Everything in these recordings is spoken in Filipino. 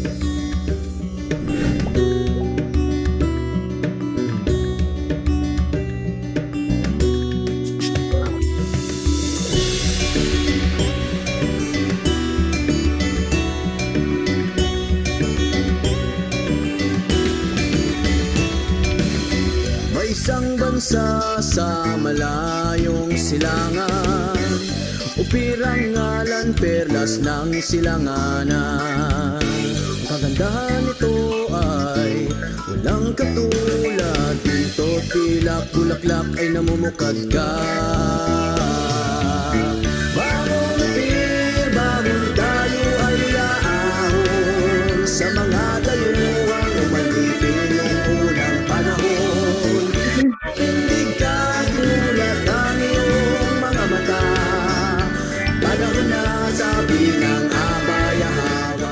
May isang bansa sa malayong silangan, upirang ngalan perlas ng silanganan. Ang kagandahan nito ay walang katulad, pinto, tilak, bulaklak ay namumukadkad. Bagong upir, bagong tayo ay aahon sa mga dayuhang umalipin noong unang panahon. Hindi ka gulat ang iyong mga mata, panahon na sabi ng abayahawa.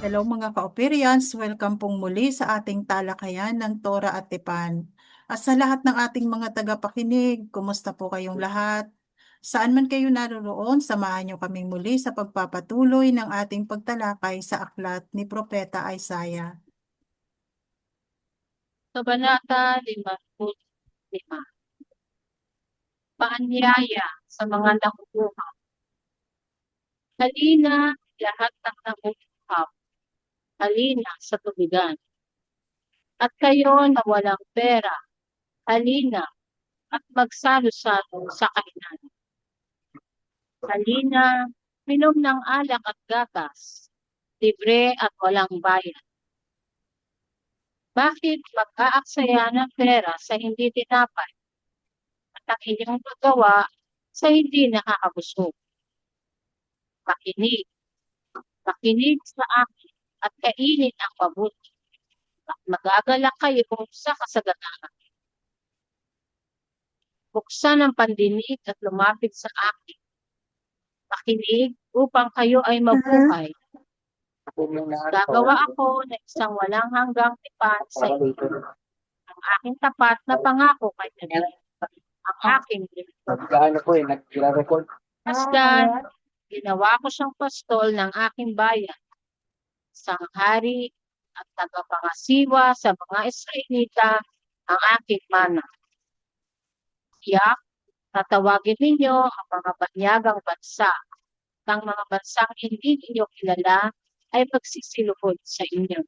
Hello mga ka-Operians, welcome pong muli sa ating talakayan ng Tora at Tipan. At sa lahat ng ating mga tagapakinig, kumusta po kayong lahat? Saan man kayo naroroon, samahan niyo kaming muli sa pagpapatuloy ng ating pagtalakay sa aklat ni Propeta Isaiah. Kabanata 55. Paanyaya sa mga nakukuha. Halina lahat ng nakukuha. Halina sa tubigan. At kayo na walang pera, halina at magsalo-salo sa kainan. Halina, minom ng alak at gatas, libre at walang bayad. Bakit mag-aaksaya ng pera sa hindi tinapay at ang inyong paggawa sa hindi nakakabusog? Makinig, makinig sa akin at kainin ang mabuti at magagalak kayo sa kasaganahan. Buksan ang pandinig at lumapit sa akin. Makinig upang kayo ay mabuhay. Gagawa ako ng isang walang hanggang tipan sa inyo. Ang aking tapat na pangako kay David. Ang aking Masdan, ginawa ko siyang pastol ng aking bayan, isang hari at tagapangasiwa sa mga Israelita, ang aking mana. Tiyak, tatawagin ninyo ang mga banyagang bansa, at ang mga bansang hindi ninyo kilala ay magsisiluhod sa inyo.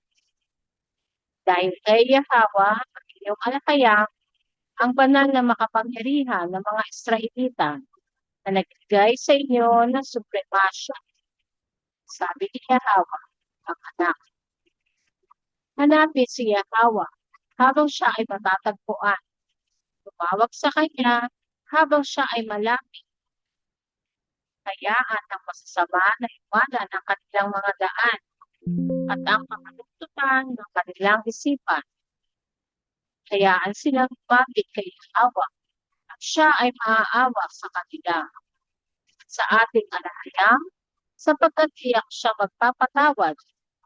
Dahil kay Yahweh, ang inyong alakayang, ang banal na makapangyarihan ng mga Israelita na nagbigay sa inyo ng supremasya. Sabi ni Yahweh, ang anak. Hanapin si Yahweh habang siya ay matatagpuan. Tumawag sa kanya habang siya ay malapit. Hayaan ang masasama na iwanan ang kanilang mga daan at ang kakaluktutan ng kanilang isipan. Hayaan silang lumapit kay Yahweh at siya ay maaawa sa kanila. Sa ating alahayang, sapagkat tiyak siya magpapatawad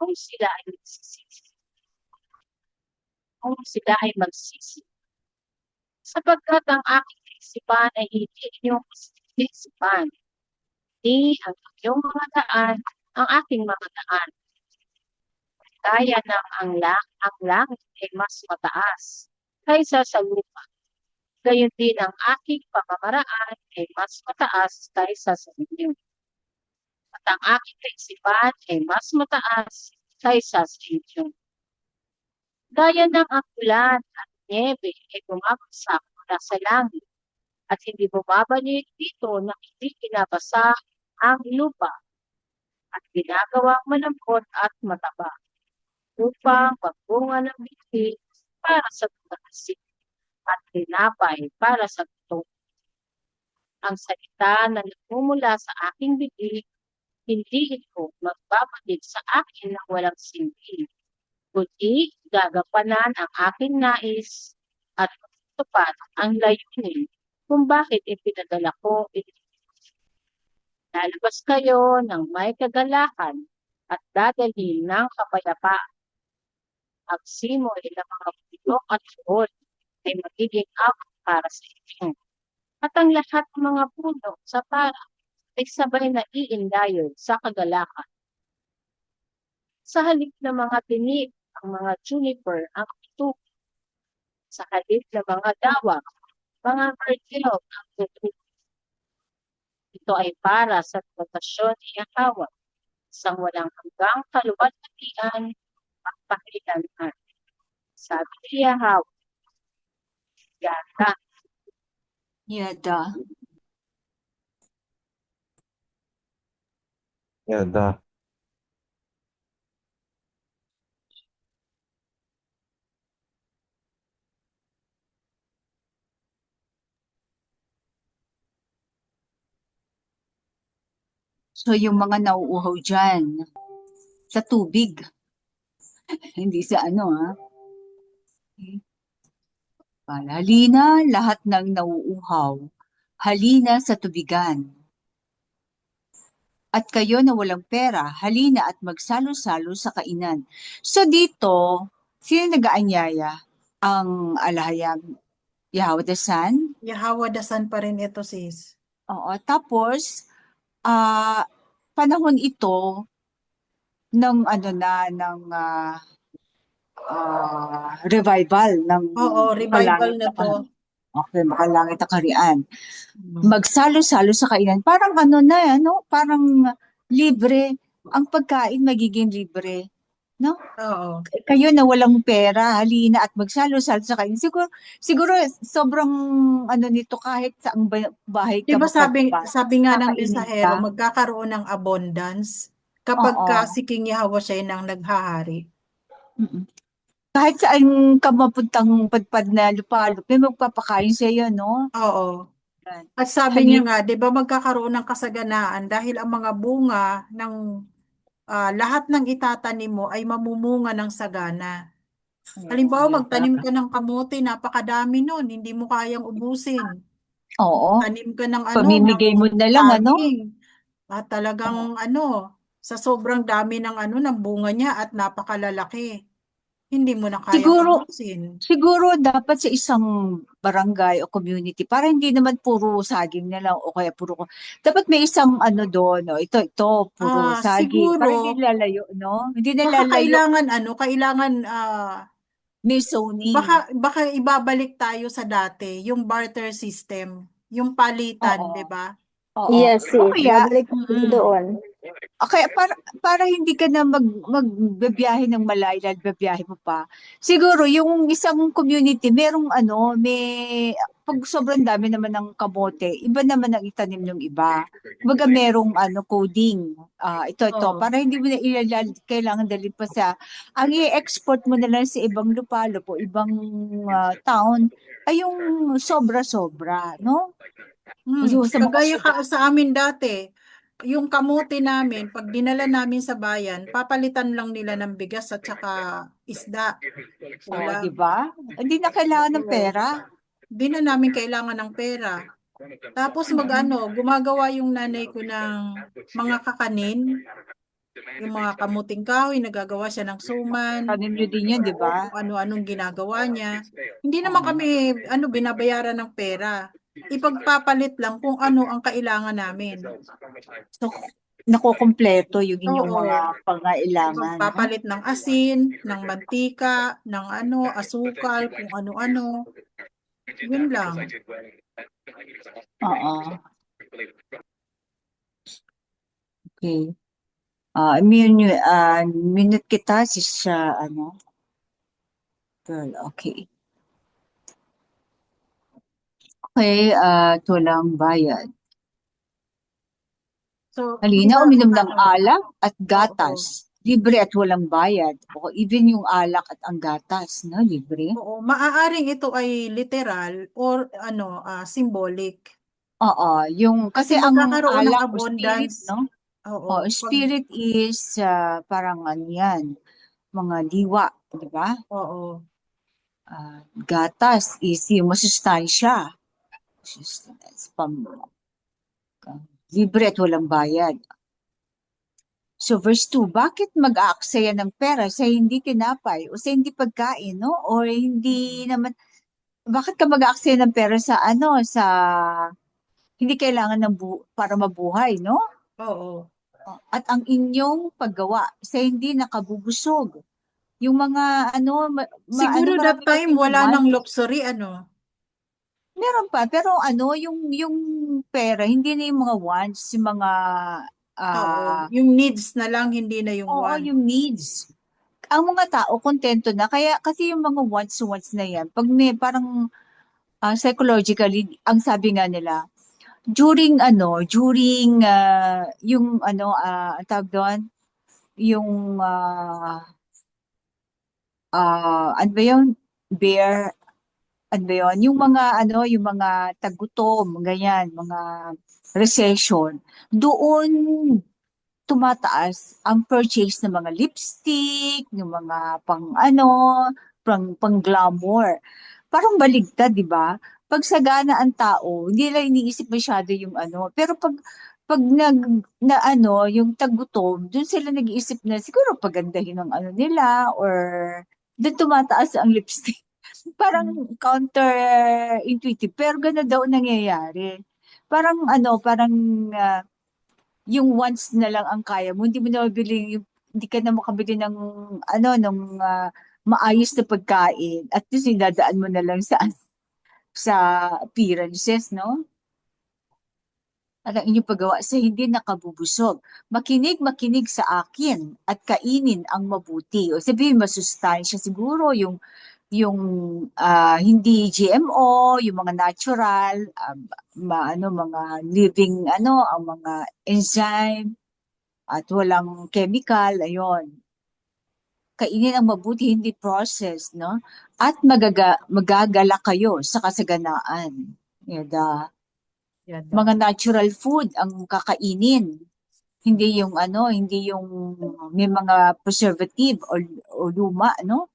kung sila ay magsisisi. Sapagkat ang aking isipan ay hindi inyong isipan. Hindi ang inyong mga daan ang aking mga daan. Kaya ng ang langit ay mas mataas kaysa sa lupa. Gayon din ang aking pamamaraan ay mas mataas kaysa sa inyo. At ang aking kaisipan ay mas mataas kaysa sa inyo. Gaya ng ang ulan at niebe ay bumabagsak mula sa langit at hindi bumabalik dito na hindi binabasa ang lupa at ginagawang malambot at mataba upang magbunga ng biti para sa tumasin at tinapay para sa gutom. Ang salita na nagmumula sa aking bibig, hindi ito magbabalik sa akin ng walang silbi, kundi gagampanan ang aking nais at matutupad ang layunin kung bakit ipinadala ko ito. Lalabas kayo ng may kagalakan at dadalhin ng kapayapaan. Ang simoy ng mga bundok at suod ay magiging awit para sa inyo. At ang lahat ng mga puno sa para ay sabay na iindayon sa kagalakan. Sa halip na mga tinik, ang mga juniper ang ito. Sa halip na mga dawa, mga myrtle ang tutubo. Ito ay para sa reputasyon ni Yahweh, isang walang hanggang kaluwalhatian at pakilaman. Sabi ni Yahweh, Yata, Yada. Yada. So, yung mga nauuhaw dyan, sa tubig. Hindi sa ano, ha? Okay. Halina, lahat ng nauuhaw. Halina sa tubigan. At kayo na walang pera, halina at magsalo-salo sa kainan. So dito, sino nag-aanyaya? Ang alahayag Yahweh the Son? Yahweh dasan pa rin ito, sis. Oo. Tapos, panahon ito ng revival ng Oo, revival Makalangit na to. Okay, Makalangit na Kaharian. Mm. Magsalo-salo sa kainan. Parang parang libre. Ang pagkain magiging libre. No? Oo. Kayo na walang pera, halina at magsalo-salo sa kainan. Siguro sobrang nito kahit sa bahay Di ka ba mapadpad, sabi nga ng kakainin Mensahero, ka. magkakaroon ng abundance kapag Oo. si King Yahweh siya nang naghahari. Mm-mm. Kahit saan ka mapuntang padpad na lupalop, may magpapakain sa iyo, no? Oo. Yan. At sabi niya Halina, nga, di ba magkakaroon ng kasaganaan dahil ang mga bunga ng lahat ng itatanim mo ay mamumunga ng sagana. Halimbawa, magtanim ka ng kamote, napakadami nun, hindi mo kayang ubusin. oo. Tanim ka ng Pamimigay mo na lang, saging. At talagang sa sobrang dami ng ng bunga niya at napakalalaki. Hindi mo na kayang Siguro, ubusin. siguro dapat sa isang barangay o community, para hindi naman puro saging na lang o kaya dapat may isang doon, no? Ito, puro saging. Para hindi Siguro, lalayo, no? Hindi na baka lalayo, kailangan may zoning. baka ibabalik tayo sa dati, yung barter system, yung palitan, Oo. 'di ba? Oo. Yes, O sis. kaya, Babalik tayo doon. okay, para hindi ka na magbibiyahe ng malayo, bibiyahe mo pa. Siguro yung isang community, merong pag sobrang dami naman ng kamote, iba naman ang itanim ng iba. Kumbaga merong coding. Ito, Oo. para hindi mo na kailangan dalhin pa ang i-export mo na lang sa ibang lupalop o ibang town, ay yung sobra-sobra, no? Yung sa mga Kagaya syudad. sa amin dati, yung kamote namin, pag dinala namin sa bayan, papalitan lang nila ng bigas at saka isda. Wala. Di ba? Hindi na kailangan ng Oo. pera. Di na namin kailangan ng pera. Tapos gumagawa yung nanay ko ng mga kakanin, yung mga kamuting kahoy, nagagawa siya ng suman, Tanim nyo din yan, di ba? kung ano-anong ginagawa niya. Hindi naman kami binabayaran ng pera. Ipagpapalit lang kung ano ang kailangan namin. So, nakukumpleto yung inyong Oo. mga pangailangan. No? Magpapalit ng asin, ng mantika, ng asukal, kung ano-ano. Yun lang. Oo. Okay. Minute kita sa girl, okay. Okay, walang bayad. So, Halina, uminom ng alak at Oo. gatas. Libre at walang bayad. O even yung alak at ang gatas, no? Libre. Oo, maaaring ito ay literal or symbolic. Oo, kasi Kasi ang magkakaroon ng alak o spirit, abundance. no? Oo. Spirit is parang yan, mga diwa, di ba? Oo. Gatas is yung masustansya. Libre at walang bayad. So verse 2, bakit mag-aaksaya ng pera sa hindi tinapay o sa hindi pagkain, no? Or hindi naman, bakit ka mag-aaksaya ng pera sa sa hindi kailangan para mabuhay, no? Oo. at ang inyong paggawa sa hindi nakabubusog. Yung mga Siguro that marami time kasing wala nang wants. luxury, ano? Meron pa, pero yung pera, hindi na yung mga wants, yung mga, Oo, ah, yung needs na lang, hindi na yung oo, want. yung needs. Ang mga tao, kontento na. Kaya, kasi yung mga wants na yan, pag may parang psychologically, ang sabi nga nila, during yung ang tawag doon, yung, ano ba yun? Bear, ano ba yun? Yung mga tagutom, ganyan, mga recession, doon tumataas ang purchase ng mga lipstick, ng mga pang glamour. Parang baligtad, di ba? Pag sagana ang tao, hindi nila iniisip masyado yung ano. Pero pag yung tagutom, dun sila nag-iisip na siguro pagandahin ng ano nila or dun tumataas ang lipstick. Parang counter-intuitive, pero gano'n daw nangyayari. Parang yung wants na lang ang kaya mo, hindi mo na mabili hindi ka na makabili ng maayos na pagkain at least dadaan mo na lang sa appearances, no? At ang inyong paggawa sa hindi nakabubusog. Makinig sa akin at kainin ang mabuti. O sabihin, masustansya siguro yung hindi GMO, yung mga natural, mga living, ang mga enzyme, at walang chemical, ayun. Kainin ang mabuti, hindi processed, no? At magagala kayo sa kasaganaan. Yada. Yan daw. Mga natural food ang kakainin. Hindi yung may mga preservative o luma, no?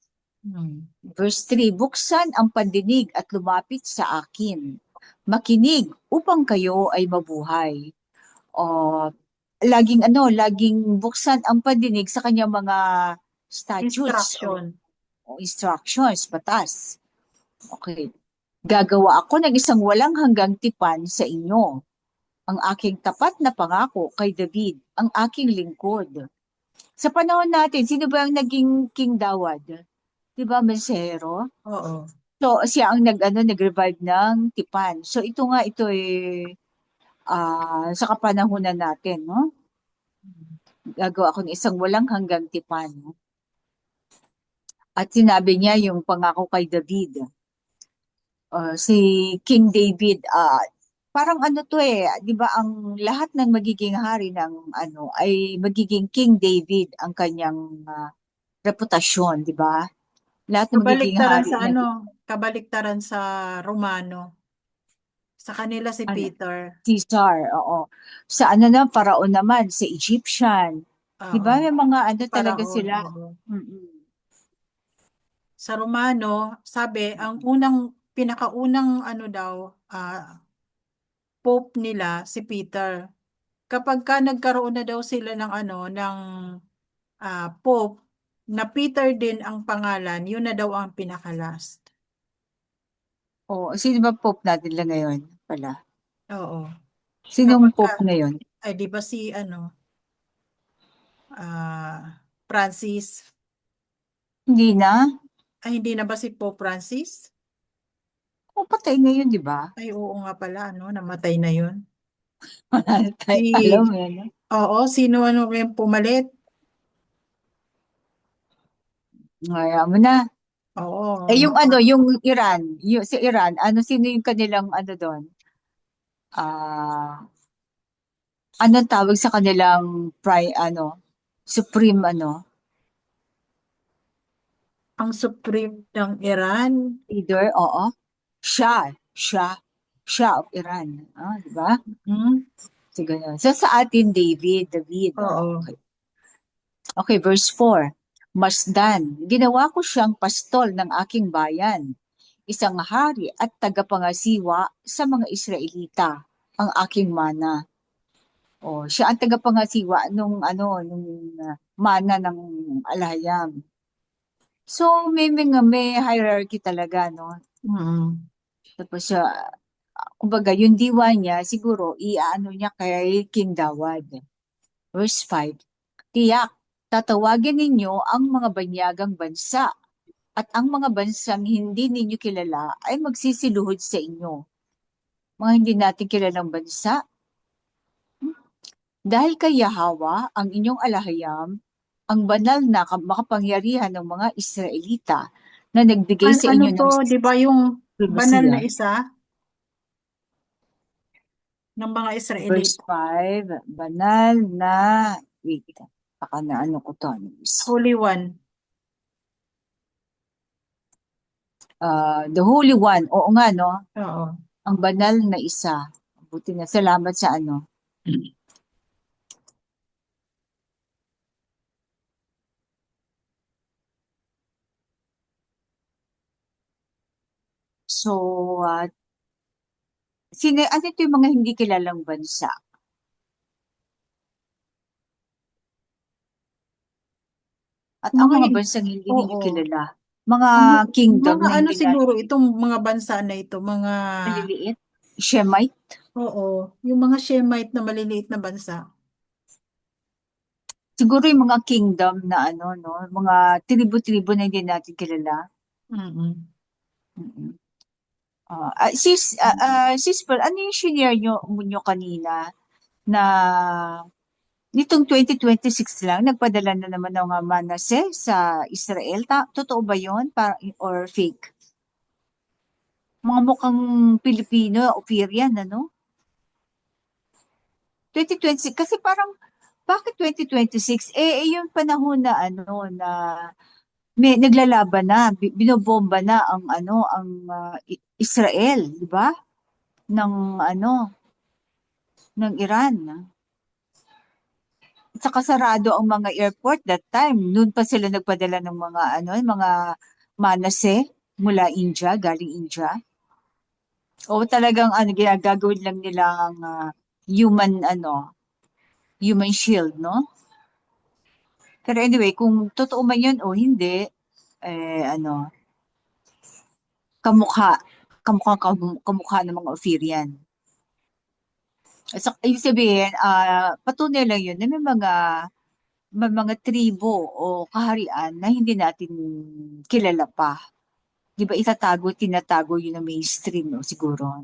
Verse 3, buksan ang pandinig at lumapit sa akin. Makinig upang kayo ay mabuhay. O, laging buksan ang pandinig sa kanyang mga statutes Instruction. o instructions, batas. Okay. Gagawa ako ng isang walang hanggang tipan sa inyo. Ang aking tapat na pangako kay David, ang aking lingkod. Sa panahon natin, sino ba ang naging King Dawad? Di ba, Mensahero? Oo. So, siya ang nag-revive ng tipan. So, ito sa kapanahunan natin, no? Gagawa ako ng isang walang hanggang tipan. At sinabi niya yung pangako kay David. Si King David, parang di ba ang lahat ng magiging hari ng ay magiging King David ang kanyang reputasyon, di ba? Lahat ng magiging Kabaliktaran hari sa ng kabaliktaran sa Romano. Sa kanila si ano, Peter. Caesar, oo. Sa Paraon naman, sa Egyptian. Di ba? Oo. May mga talaga Paraon. sila. Oo. Mm-mm. Sa Romano, sabi, ang pinakaunang daw, Pope nila, si Peter. Kapag ka nagkaroon na daw sila ng Pope, na Peter din ang pangalan, yun na daw ang pinaka-last. Oo. Sino ba Pope natin lang ngayon pala? Oo. Sinong Kapag ka, Pope ngayon? ay di ba si Francis? Hindi na. Ay, hindi na ba si Pope Francis? O, patay na yun, di ba? Ay, oo nga pala, namatay na yun. Wala na tayo alam Si, eh, no? oo, sino yung pumalit? Kaya mo na. Oo, Yung Iran, si Iran, sino yung kanilang doon? Ah, anong tawag sa kanilang supreme ang supreme ng Iran. leader? Oo. Shah of Iran. Di ba? Hmm? So, ganun. So, sa atin, David. Oo. Okay. Okay, verse 4. Masdan, ginawa ko siyang pastol ng aking bayan, isang hari at tagapangasiwa sa mga Israelita, ang aking mana. O, siya ang tagapangasiwa nung mana ng Alhayam. So, may hierarchy talaga, no? Mm. Tapos siya, kumbaga, yung diwa niya, siguro, niya kay King Dawad. Verse 5. Tiyak, tatawagin ninyo ang mga banyagang bansa at ang mga bansang hindi ninyo kilala ay magsisiluhod sa inyo. Mga hindi natin kilalang bansa. Dahil kay Yahweh, ang inyong alahayam, ang banal na makapangyarihan ng mga Israelita na nagbigay sa Ano inyo to, ng di ba yung banal na primasiya. isa ng mga Verse Israelita? 5, banal na, wait, baka na ano ko to, Holy One. The Holy One, oo nga, no? Oo. Ang banal na isa. Buti na, salamat sa ano. So, ano ito yung mga hindi kilalang bansa? At ang Mga mga hin- bansang hindi ninyo Oo. kilala, mga Ang kingdom mga na ano hindi siguro natin itong mga bansa na ito, mga maliliit, Shemite, oo, yung mga Shemite na maliliit na bansa. siguro yung mga kingdom na ano, no, mga tribu-tribu na hindi natin kilala. Mm. Mm-mm. Sis Pearl, ano yung shinare nyo kanina na nitong 2026 lang, nagpadala na naman ng mga manase sa Israel? Totoo ba yun? Or fake? Mga mukhang Pilipino, Operian, ano? 2026, kasi parang, bakit 2026? Yung panahon na ano, na naglalaban na, binobomba na ang ano, ang Israel, di ba? Ng ano, ng Iran. At saka sarado ang mga airport that time. Noon pa sila nagpadala ng mga ano, mga manase mula India, galing India. O talagang ano, ginagagawin lang nila ang human ano, human shield, no? Pero anyway, kung totoo man yun o hindi, ano, kamukha, kamukha ng mga Ophirian. So, ibig sabihin, patunay lang yun na may mga tribo o kaharian na hindi natin kilala pa. Di ba tinatago yun ng mainstream, no? Siguro.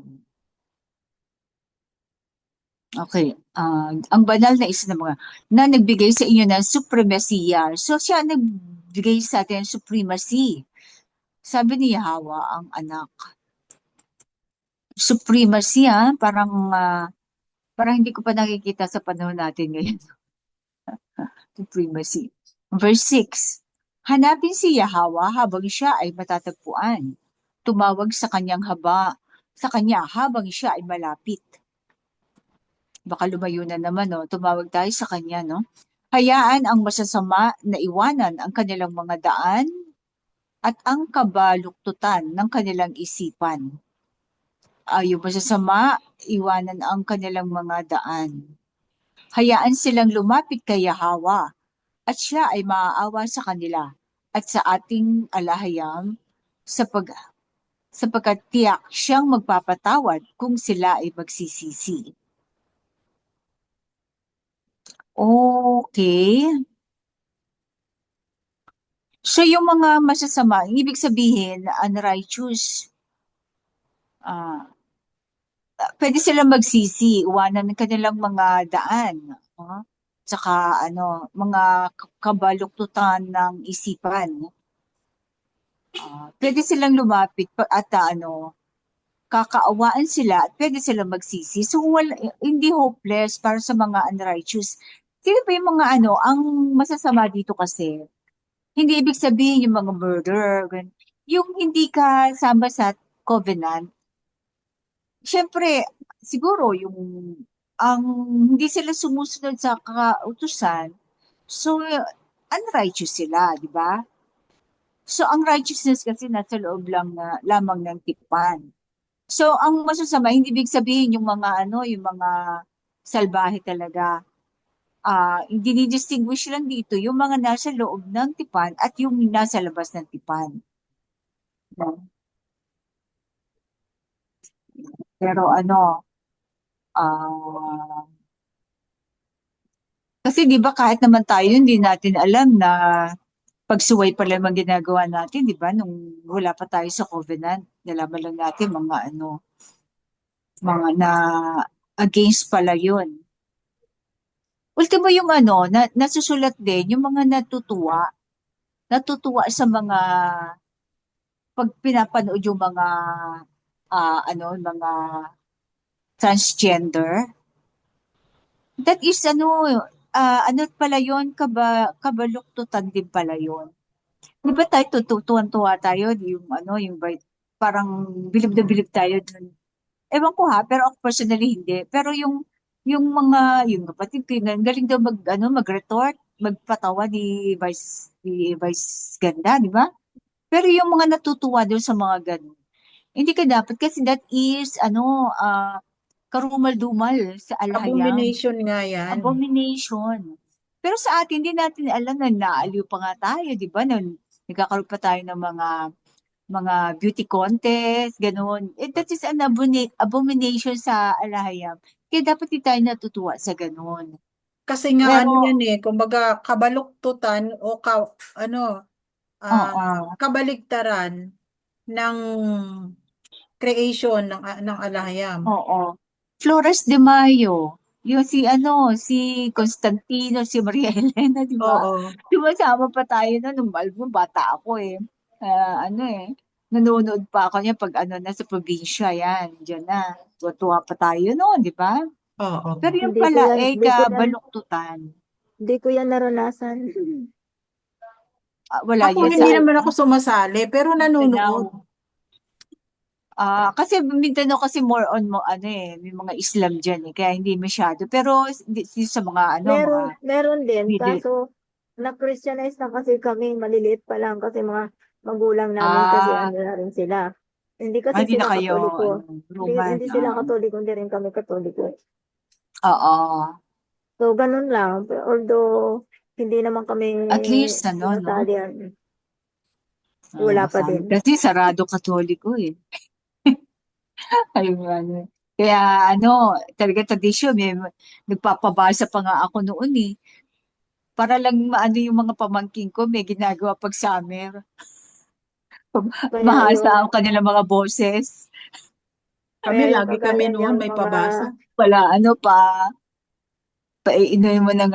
Okay. Ang banal na isa ng mga na nagbigay sa inyo ng supremasiya. So, siya nagbigay sa atin ng supremacy. Sabi ni Yahweh, ang anak. Supremacy, parang hindi ko pa nakikita sa panahon natin ngayon. Supremacy. Verse 6. Hanapin si Yahweh habang siya ay matatagpuan. Tumawag sa kanya habang siya ay malapit. Baka lumayo na naman, no? Tumawag tayo sa kanya, no? Hayaan ang masasama na iwanan ang kanilang mga daan at ang kabaluktutan ng kanilang isipan. Yung masasama, iwanan ang kanilang mga daan. Hayaan silang lumapit kay Yahweh at siya ay maaawa sa kanila at sa ating alahayam sapagkat tiyak siyang magpapatawad kung sila ay magsisisi. Okay. So yung mga masasama, ibig sabihin, unrighteous, ah, pwede silang magsisi, iwanan ng kanilang mga daan. Tsaka ano, mga kabaluktutan ng isipan. Pwede silang lumapit at ano, kakaawaan sila at pwede silang magsisi. So hindi hopeless para sa mga unrighteous. Sino ba yung mga ano, ang masasama dito kasi, hindi ibig sabihin yung mga murder, yung hindi ka sama sa covenant. Siyempre, siguro yung ang hindi sila sumusunod sa kautusan, so unrighteous sila, di ba? So ang righteousness kasi nasa loob lang lamang ng tipan. So ang masasama, hindi ibig sabihin yung mga ano, yung mga salbahe talaga. Dinidistinguish lang dito yung mga nasa loob ng tipan at yung nasa labas ng tipan. Pero ano, ah Kasi di ba kahit naman tayo, hindi natin alam na pagsuway pala ang ginagawa natin, di ba? Nung wala pa tayo sa covenant, nalaman lang natin mga na against pala yun. Ultimo yung nasusulat din, yung mga natutuwa sa pag pinapanood yung mga transgender. That is ano pala yun, kabaluktutan din pala yun. Di ba tayo tuwan-tuwa tayo, parang bilib na bilib tayo dun. Ewan ko ha, pero ako personally hindi. Pero yung kapatid ko, yung galing daw mag-retort, magpatawa ni Vice Ganda, di ba? Pero yung mga natutuwa doon sa mga ganun, hindi ka dapat kasi that is, karumal-dumal sa alhayang. Abomination nga yan. Abomination. Pero sa atin, hindi natin alam na naaliw pa nga tayo, di ba? Nun, nagkakaroon pa tayo ng mga beauty contest, ganun. That is an abomination sa alhayam. Kaya dapat di tayo natutuwa sa ganun. Kasi nga Pero, ano yan kumbaga kabaluktutan o oo, kabaligtaran ng creation ng alahayam. oo. Flores de Mayo, yung si Constantino, si Maria Elena, di ba? Oo. Sumasama pa tayo na nung album, bata ako eh. Nanonood pa ako niya pag nasa probinsya yan. Diyan na. Tuwa pa tayo noon, di ba? Oo. Pero yung Hindi ko pala, yan, hindi ko yan, kabaluktutan. hindi ko yan naranasan. Wala Ako yun hindi sa naman ako sumasali, pero nanonood. Mindanao. Kasi Mindanao kasi more on may mga Islam dyan eh, kaya hindi masyado. Pero sa mga Meron din, middle, kaso na-Christianize na kasi kami, maliliit pa lang kasi mga magulang namin kasi ah, na rin sila. Hindi kasi hindi na sila kayo, Katoliko. Roman, Hindi sila Katoliko, hindi rin kami Katoliko. oo. So, ganun lang. Although, hindi naman kami At least, no? sinasalian. Wala pa Sabi din. kasi sarado Katoliko eh. Ayun, Kaya talaga tradisyon, nagpapabasa pa nga ako noon eh. Para lang maano yung mga pamangking ko, may ginagawa pag summer. Kaya Mahasa yun, ang kanilang mga boses. Kami, kaya yung lagi kami kagaya noon niyang may mga, pabasa. Wala paiinumin mo ng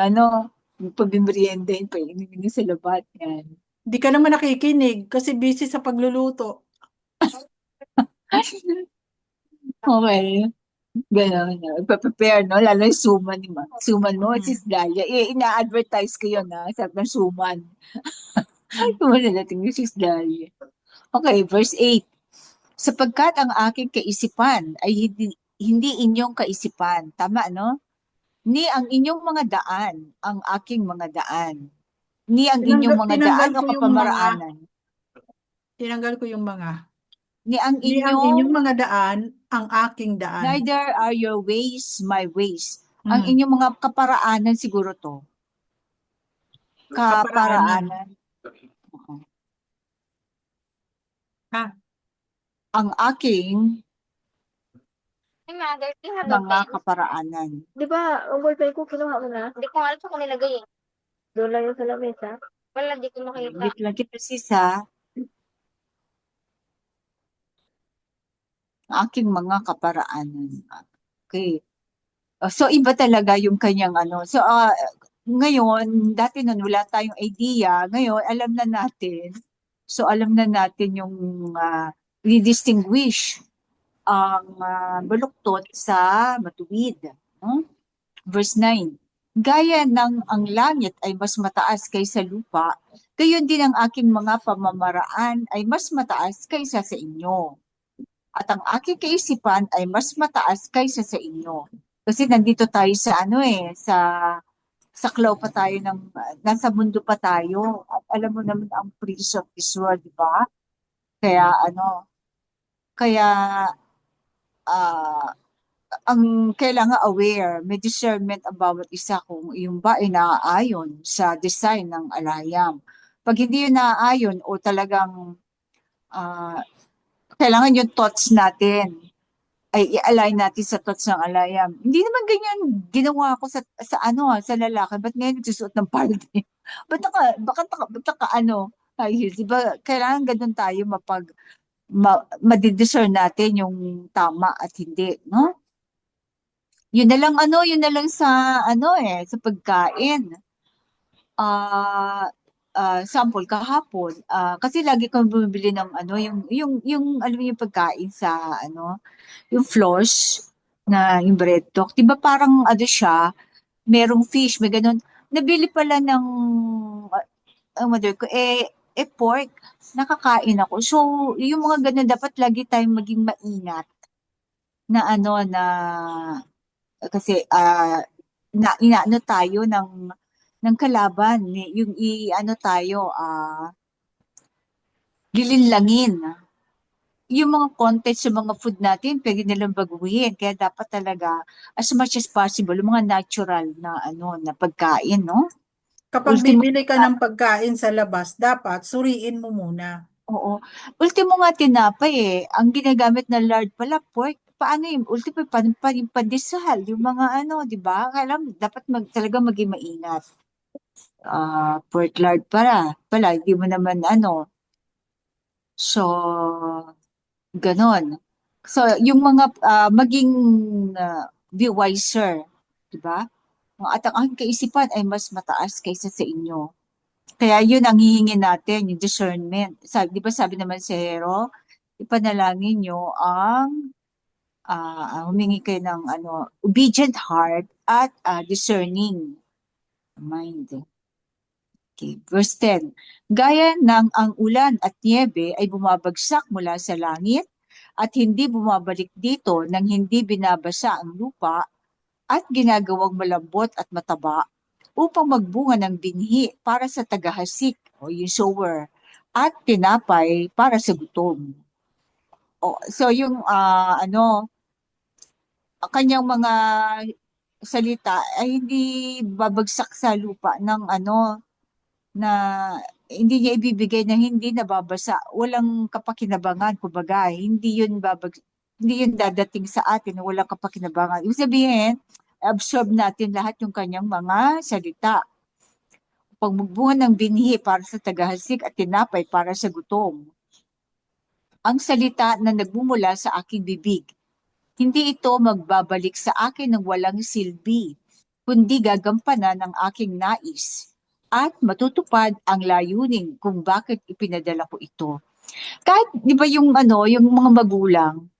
yung pabimeriendahin, paiinumin mo sa labat. Yan. Hindi ka naman nakikinig kasi busy sa pagluluto. Okay. Gano'n. Ipa-prepare, no? Lalo yung suman, di ba? Suman mo, sis Dalia. Ina-advertise ko yun, ha? Sabi ng suman. Suman na natin yung sis Dalia. Okay, verse 8. Sapagkat ang aking kaisipan ay hindi inyong kaisipan. Tama, no? Ni ang inyong mga daan, ang aking mga daan. Ni ang inyong mga Tinanggal daan o ko yung mga, kapamaraanan. tinanggal ko yung mga. Ni ang Hindi ang inyong inyong, mga daan, ang aking daan. neither are your ways my ways. Ang Hmm. inyong mga kaparaanan siguro to. Kaparaanan. Ha? Ang aking Ay, mother, mga kaparaanan. di ba, ang ballpen ko, kinuha mo na? Hindi ko alam sa kung nilagay eh. Doon lang yung sa lamesa. Wala, di ko makita. Wait lang kita sis ha. Ang aking mga kaparaanan. Okay. So iba talaga yung kanyang So ngayon, dati nun wala tayong idea. Ngayon, alam na natin. So alam na natin yung i-distinguish ang baluktot sa matuwid. Verse 9. Gaya ng ang langit ay mas mataas kaysa lupa, gayon din ang aking mga pamamaraan ay mas mataas kaysa sa inyo. At ang aking kaisipan ay mas mataas kaysa sa inyo. Kasi nandito tayo sa saklaw pa tayo nasa mundo pa tayo. At alam mo naman ang prince of this world, di ba? Kaya kaya ah, ang kailangan aware, may discernment ang bawat isa kung yung ba ay naaayon sa design ng alayam. Pag hindi yun naaayon o talagang kailangan yung thoughts natin ay i-align natin sa thoughts ng alayam. Hindi naman ganyan ginawa ko sa lalaki. Ba't ngayon nagsusuot ng party? Ba't naka ano, high heels? Diba, kailangan ganun tayo madidiscern natin yung tama at hindi, no? Yun na lang sa sa pagkain. Sample kahapon, kasi lagi kami bumibili ng alam mo yung pagkain sa yung floors na yung bread talk. 'Di ba parang siya, merong fish, may ganun. Nabili pala ng ang mother ko, pork. Nakakain ako. So, yung mga ganun, dapat lagi tayong maging maingat na kasi inaano tayo ng kalaban, yung tayo, lilinlangin. Yung mga content sa mga food natin, pwede nilang baguhin. Kaya dapat talaga, as much as possible, yung mga natural na na pagkain, no? Kapag Ultimo, bibili ka ng pagkain sa labas, dapat suriin mo muna. oo. Ultimo nga tinapay ang ginagamit na lard pala, pork. Paano yung ultimo yung pandesal, yung mga di ba? Kailangan dapat talaga maging maingat. Pork lard pala, hindi mo naman So, ganon. So, yung mga maging be wiser, di ba? At ang aking kaisipan ay mas mataas kaysa sa inyo. Kaya yun ang hihingin natin, yung discernment. Di ba sabi naman sa Hero, ipanalangin nyo ang humingi kayo ng obedient heart at discerning mind. Okay. Verse 10, gaya ng ang ulan at niebe ay bumabagsak mula sa langit at hindi bumabalik dito nang hindi binabasa ang lupa at ginagawang malambot at mataba upang magbunga ng binhi para sa tagahasik o yung sower at tinapay para sa gutom. So yung kanyang mga salita ay hindi babagsak sa lupa ng na hindi niya ibibigay na hindi nababasa, walang kapakinabangan, kumbaga, hindi yun dadating sa atin na walang kapakinabangan. Ibig sabihin, absorb natin lahat yung kanyang mga salita. Pagbubunga ng binhi para sa tagahasik at tinapay para sa gutom. Ang salita na nagmumula sa aking bibig, hindi ito magbabalik sa akin ng walang silbi, kundi gagampanan ng aking nais at matutupad ang layunin kung bakit ipinadala ko ito. Kahit, di ba yung mga magulang,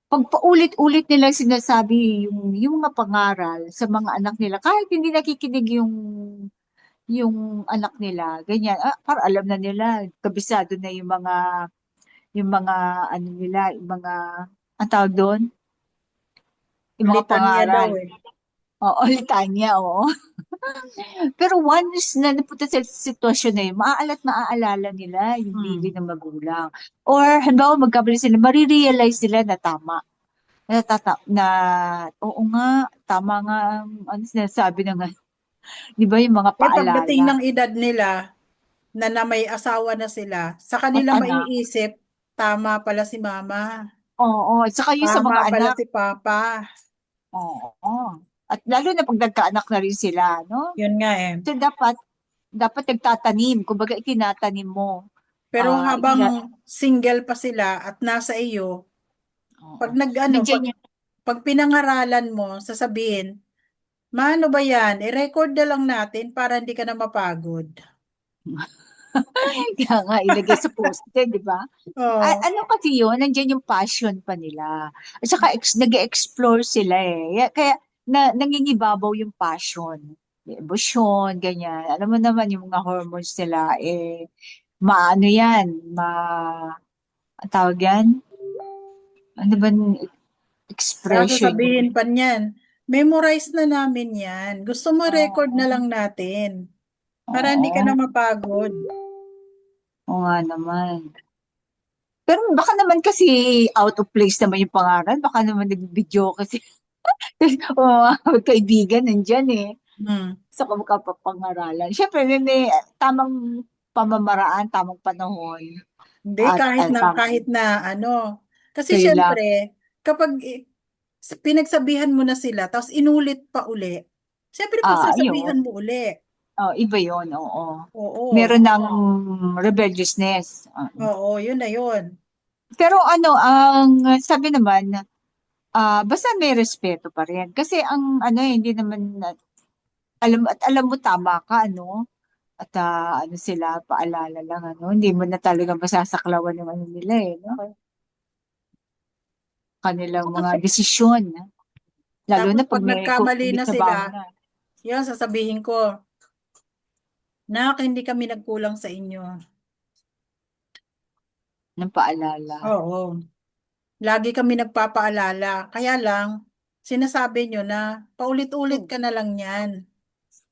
pag paulit-ulit nila sinasabi yung mga pangaral sa mga anak nila, kahit hindi nakikinig yung anak nila, ganyan, para alam na nila, kabisado na yung mga nila, yung mga, ang tawag doon? Yung mga Litanya daw pangaral. Oo, litanya, oo. Pero once na napunta sa sitwasyon na yun, maaalala nila yung bili ng magulang. Or, halimbawa, magkabali sila, marirealize nila na tama. Oo nga, tama nga, sinasabi na nga. Di ba yung mga paalala? Pagdating ng edad nila, na may asawa na sila, sa kanila At maiisip, tama pala si mama. Oo, at saka yung sa mga Tama pala anak. si papa. Oo. At lalo na pag nagkaanak na rin sila, no? Yun nga So, dapat nagtatanim, kumbaga itinatanim mo. Pero habang single pa sila at nasa iyo, pag pag pinangaralan mo, sasabihin, maano ba yan? I-record na lang natin para hindi ka na mapagod. Kaya nga, ilagay sa post-it, di ba? Oh. Ano kasi yun, nandiyan yung passion pa nila. At saka nag-explore sila Kaya nangingibabaw yung passion. Emotion, ganyan. Alam mo naman yung mga hormones nila, maano yan, ang tawag yan? Ano ba expression? Sasabihin pa niyan, memorize na namin yan. Gusto mo record na lang natin. Para hindi ka na mapagod. Oo nga naman. Pero baka naman kasi out of place naman yung pangaral. Baka naman nag-video kasi. Kaibigan nandyan sa kapapangaralan. Siyempre, may tamang pamamaraan, tamang panahon. Hindi, kahit na kasi Kailan. siyempre, kapag pinagsabihan mo na sila, tapos inulit pa uli, siyempre Ayun. pagsasabihan mo uli. Iba yun, oo. Oo. Meron ng rebelliousness. Oo, yun na yun. Pero ano, ang sabi naman, basta may respeto pa rin. Kasi ang ano, hindi naman, alam mo tama ka, ano? At ano sila, paalala lang, ano? Hindi mo na talaga masasaklawan yung ano nila, no? Kanilang mga desisyon. Lalo Tapos na pag pag may nagkamali na sila, trabaho na. yun, sasabihin ko, nak, hindi kami nagkulang sa inyo. Ng paalala. Oo. Lagi kami nagpapaalala. Kaya lang, sinasabi nyo na paulit-ulit ka na lang yan.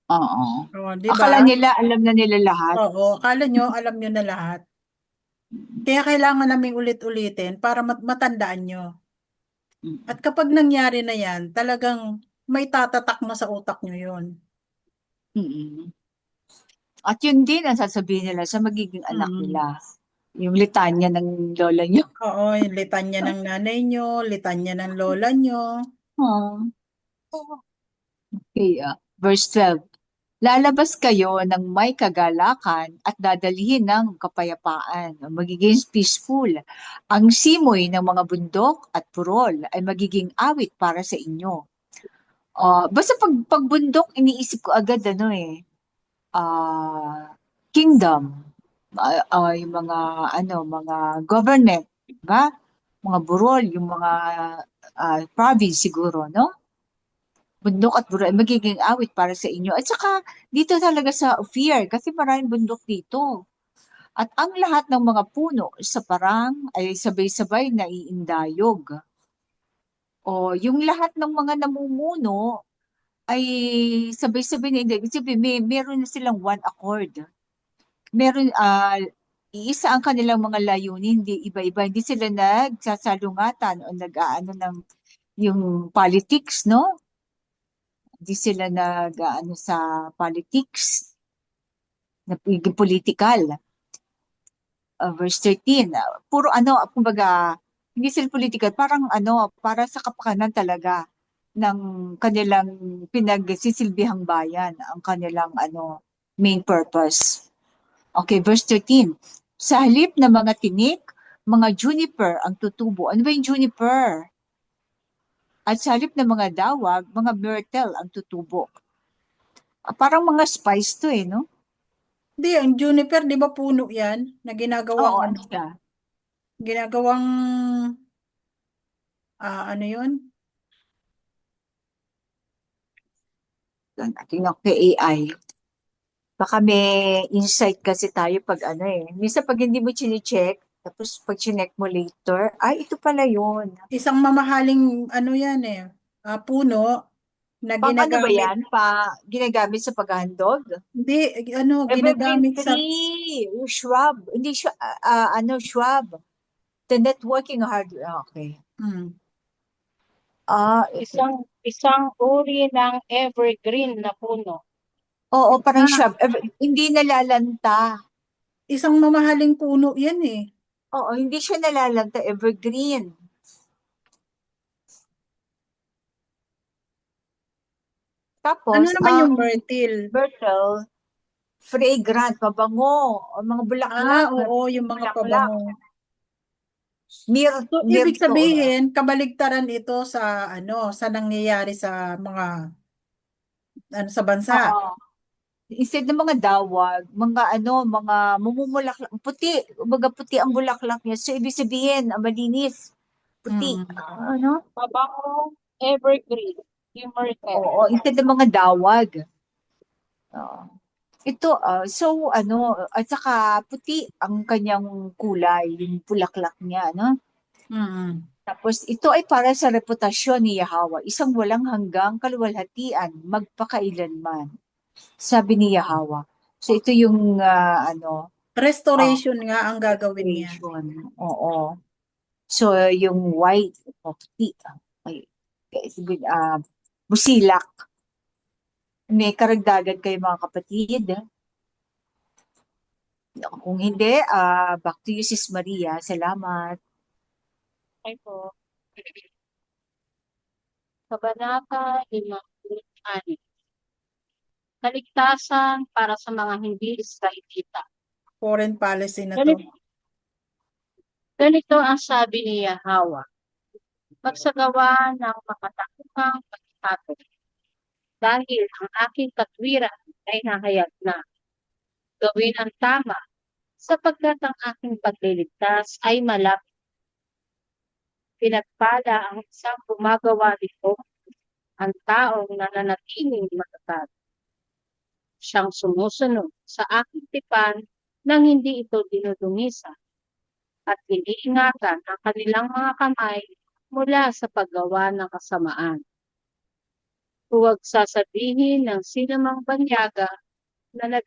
Oo. O, di ba? Akala nila, alam na nila lahat. Oo, akala nyo, alam nyo na lahat. Kaya kailangan naming ulit-ulitin para matandaan nyo. At kapag nangyari na yan, talagang may tatatak na sa utak nyo yun. Mm. At yun din ang sasabihin nila sa magiging anak Mm. nila. Yung litanya ng lola nyo. Oo, yung litanya ng nanay nyo, litanya ng lola nyo. Okay, verse 12. Lalabas kayo ng may kagalakan at dadalhin ng kapayapaan. Magiging peaceful. Ang simoy ng mga bundok at purol ay magiging awit para sa inyo. Basta pag bundok, iniisip ko agad kingdom. Yung mga mga government, ba? Mga burol, yung mga province siguro, no? Bundok at burol ay magiging awit para sa inyo. At saka dito talaga sa Ophir kasi maraming bundok dito. At ang lahat ng mga puno sa parang ay sabay-sabay na iindayog. Yung lahat ng mga namumuno ay sabay-sabay na indayog. Ibig sabihin, meron na silang one accord. Meron, iisa ang kanilang mga layunin, hindi iba-iba. Hindi sila nagsasalungatan o nag-aano ng yung politics, no? Hindi sila nag-aano sa politics, na political. Verse 13, puro kumbaga, hindi sila political, parang para sa kapakanan talaga ng kanilang pinagsisilbihang bayan, ang kanilang main purpose. Okay, verse 13. Sa halip na mga tinik, mga juniper ang tutubo. Ano ba yung juniper? At sa halip na mga dawag, mga myrtle ang tutubo. Parang mga spice to no? Hindi, ang juniper, di ba puno yan? Na ginagawang, Oo, ano siya? ginagawang, ano yun? Tingnan ko kay AI. Baka may insight kasi tayo pag Minsan pag hindi mo chinecheck, tapos pag chineck mo later, ito pala yun. Isang mamahaling, yan puno na Pang ano ba ginagamit. yan? Ginagamit sa paghahandog? Hindi, Evergreen ginagamit sa, tree, yung shrub. Hindi siya, shrub. The networking hardware. Okay. hmm, Isang uri ng evergreen na puno. Oo, parang shrub. Hindi nalalanta. isang mamahaling puno yan eh. Oo, hindi siya nalalanta. Evergreen. Ano Tapos, naman ang yung myrtle? myrtle, fragrant, mabango. O mga bulaklak. Oo, yung mga Bulaklak. pabango. So, ibig Myrto. sabihin, kabaligtaran ito sa sa nangyayari sa mga sa bansa. Oo. Instead ng mga dawag, mga mumumulaklak, puti, umaga puti ang bulaklak niya. So, ibig sabihin, malinis, puti. Mm. Mabango, evergreen, yung myrtle. Oo, instead ng mga dawag. Ito, at saka puti ang kanyang kulay, yung bulaklak niya, no? Mm. Tapos, ito ay para sa reputasyon ni Yahweh, isang walang hanggang kaluwalhatian, magpakailanman. Sabi ni Yahweh. So, ito yung, Restoration nga ang gagawin niya. restoration. Oo. So, yung white, puti, ay, good, busilak. May karagdagan kayo mga kapatid. Kung hindi, back to you, Sis Maria. Salamat. Okay po. Kabanata 56. Kaligtasan para sa mga hindi Israelita. Foreign policy na to. Ganito, ganito ang sabi ni Yahweh, magsagawa ng makatakupang pagkatapos, dahil ang aking katwiran ay nahayag na. Gawin ang tama, sapagkat ang aking pagliligtas ay malapit. Pinagpala ang isang gumagawa nito, ang taong nananatiling matatag. Siyang sumusunod sa aking tipan nang hindi ito dinudungisa at iniingatan ang kanilang mga kamay mula sa paggawa ng kasamaan. Huwag sasabihin ng sinumang banyaga na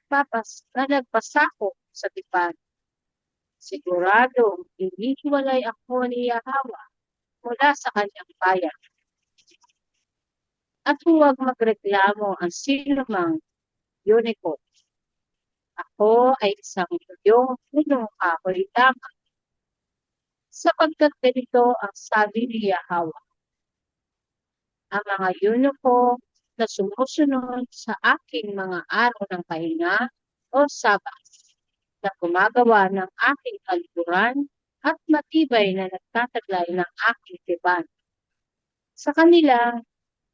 nagpasako sa tipan. Siguradong inihiwalay ako ni Yahweh mula sa kanyang bayan. At huwag magreklamo ang sinumang unicorn. Ako ay isang tuyong punong kahoy lamang. Sapagkat ganito ang sabi ni Yahweh, ang mga eunuko na sumusunod sa aking mga araw ng pahinga o sabat, na gumagawa ng aking kalikuran at matibay na nagtataglay ng aking tipan. Sa kanila,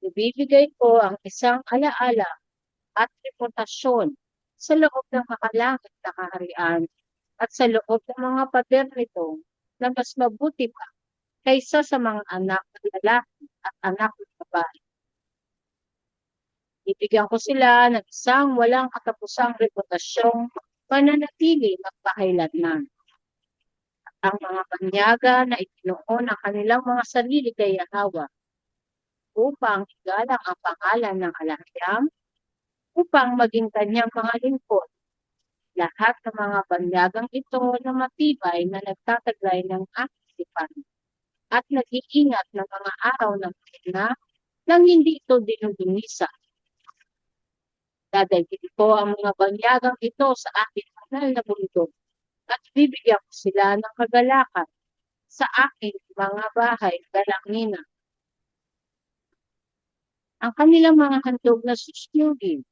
ibibigay ko ang isang alaala at reputasyon sa loob ng makalangit na kaharian at sa loob ng mga pader nito na mas mabuti pa kaysa sa mga anak ng lalaki at anak ng babae. Ibigyan ko sila ng isang walang katapusang reputasyong pananatili magpakailanman. Ang mga banyaga na itinuon ang kanilang mga sarili kay Yahweh upang igalang ang pangalan ng Alahyam, upang maging kanyang mga lingkod. Lahat ng mga banyagang ito na matibay na nagtataglay ng aking tipan at nag-iingat ng mga araw ng pahinga nang hindi ito dinudungisa. Dadalhin ko ang mga banyagang ito sa aking banal na bundok at bibigyan ko sila ng kagalakan sa aking mga bahay dalangina. Ang kanilang mga handog na susuyugin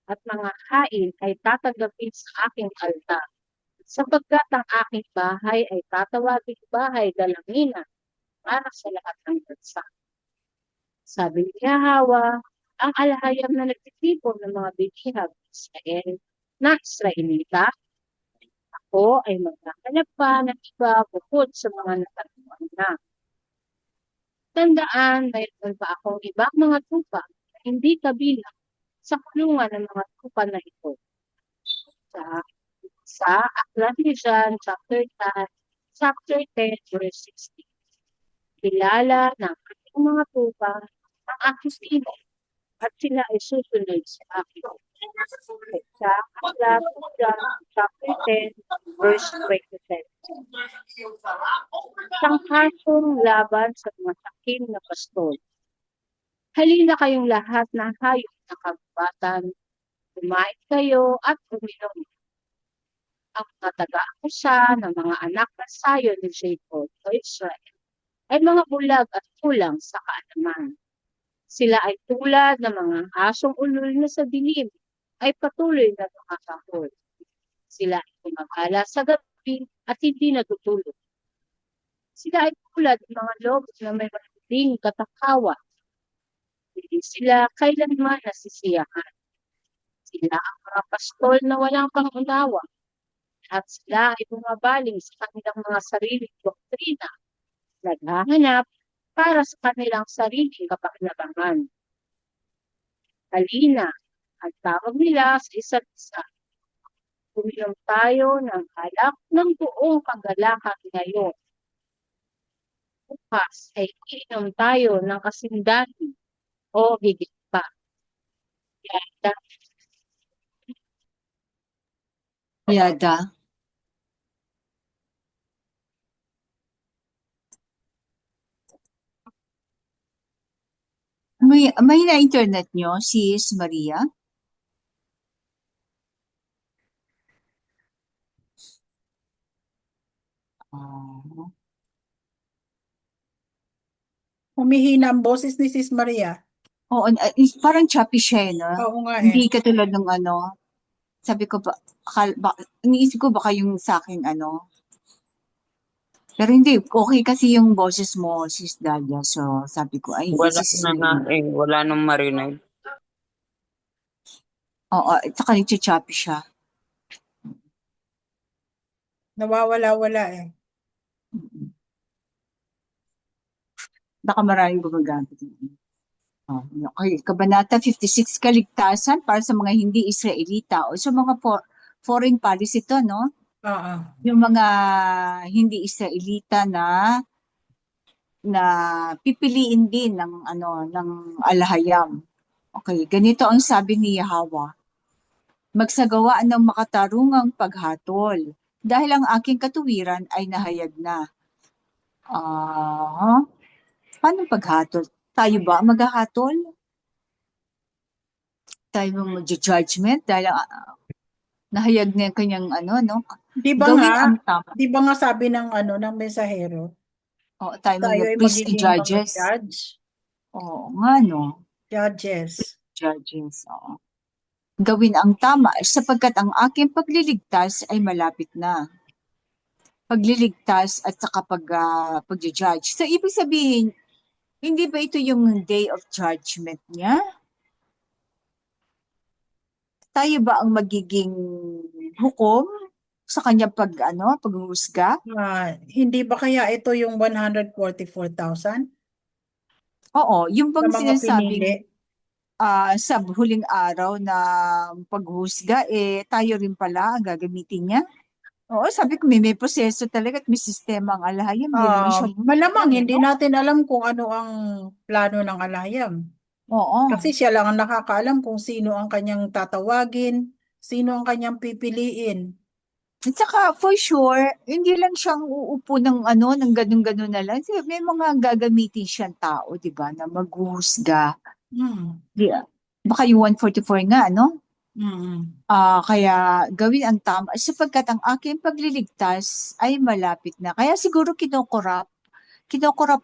at mga hain ay tatanggapin sa aking altar, sapagkat ang aking bahay ay tatawaging bahay dalangina para sa lahat ng bansa. Sabi ni Yahweh, ang alahayam na nagtitipon ng mga binihag ng Israel na Israelita, ako ay maghahanap pa ng iba bukod sa mga natagpuan na. Tandaan, mayroon pa akong ibang mga tupa na hindi kabilang sa kulungan ng mga tupa na ito. Sa Aklat ni John, chapter 10, verse 16. Kilala ng aking mga tupa ang aking timo at sila ay susunod sa akin. Sa Aklat ni John, chapter 10, verse 27. Isang kasong laban sa mga sakim na pastol. Halina kayong lahat ng hayop na kagubatan, kumain kayo at uminom. Ang mga taga-akusa ng mga anak ng sayo ni Jacob o Israel ay mga bulag at kulang sa kaalaman. Sila ay tulad ng mga asong ulul na sa dilim ay patuloy na tumakahol. Sila ay gumagala sa gabi at hindi natutulog. Sila ay tulad ng mga lobo na may matinding katakawa. Hindi sila kailanman nasisiyahan. Sila ang mga pastol na walang pangunawa. At sila ay bumabaling sa kanilang mga sariling doktrina, naghahanap para sa kanilang sariling kapakinabangan. Halina, ang tawag nila sa isa't isa. Uminom tayo ng alak ng buong kagalakan ngayon. Bukas ay iinom tayo ng kasindani o higit pa. Yada. Yada. May na internet nyo, sis Maria? Oh. Humihina ang boses ni Sis Maria. Oo, parang choppy siya, no? Oo nga Hindi eh. katulad ng ano, sabi ko iniisip ko baka yung sa akin ano. Pero hindi, okay kasi yung boses mo, Sis Dalia. So, sabi ko, ay, hindi Wala si Sis na nga Maria. eh. Wala nang marinig. Oo, at saka nagcha-choppy siya. Nawawala-wala eh. Baka maraming gumagamit. Oh, okay. Kabanata 56, kaligtasan para sa mga hindi Israelita o sa mga foreign policy to, no? Oo. Yung mga hindi Israelita na pipiliin din ng ano ng alahayam. Okay, ganito ang sabi ni Yahweh. Magsagawa ng makatarungang paghatol dahil ang aking katuwiran ay nahayag na. Paano paghatol? Tayo ba ang maghahatol? Tayo ba mag-judgment dahil nahayag na yung kanyang ano, no? Di ba Gawin nga, ang tama. di ba nga sabi ng ano ng mensahero, O, tayo tayo mga ay priests and magiging mga judges. judge, Oo nga, no? judges. Judges, oo. Gawin ang tama sapagkat ang aking pagliligtas ay malapit na. Pagliligtas at saka pag-judge. So, ibig sabihin, hindi ba ito yung day of judgment niya? Tayo ba ang magiging hukom sa kanyang paghuhusga? Hindi ba kaya ito yung 144,000 Oo, yung na bang mga sinasabing pinili? sa huling araw na paghusga, tayo rin pala ang gagamitin niya? Oo, sabi ko may proseso talaga at may sistema ang alahayam. Hindi naman siya Malamang lang, hindi no? natin alam kung ano ang plano ng alahayam. Oo. Kasi siya lang ang nakakaalam kung sino ang kanyang tatawagin, sino ang kanyang pipiliin. At saka, for sure, hindi lang siyang uupo ng ganun-ganun na lang. Kasi may mga gagamitin siyang tao, di ba, na maghuhusga. Baka yung 144 nga, no? Kaya gawin ang tama sapagkat ang aking pagliligtas ay malapit na. Kaya siguro kinokorap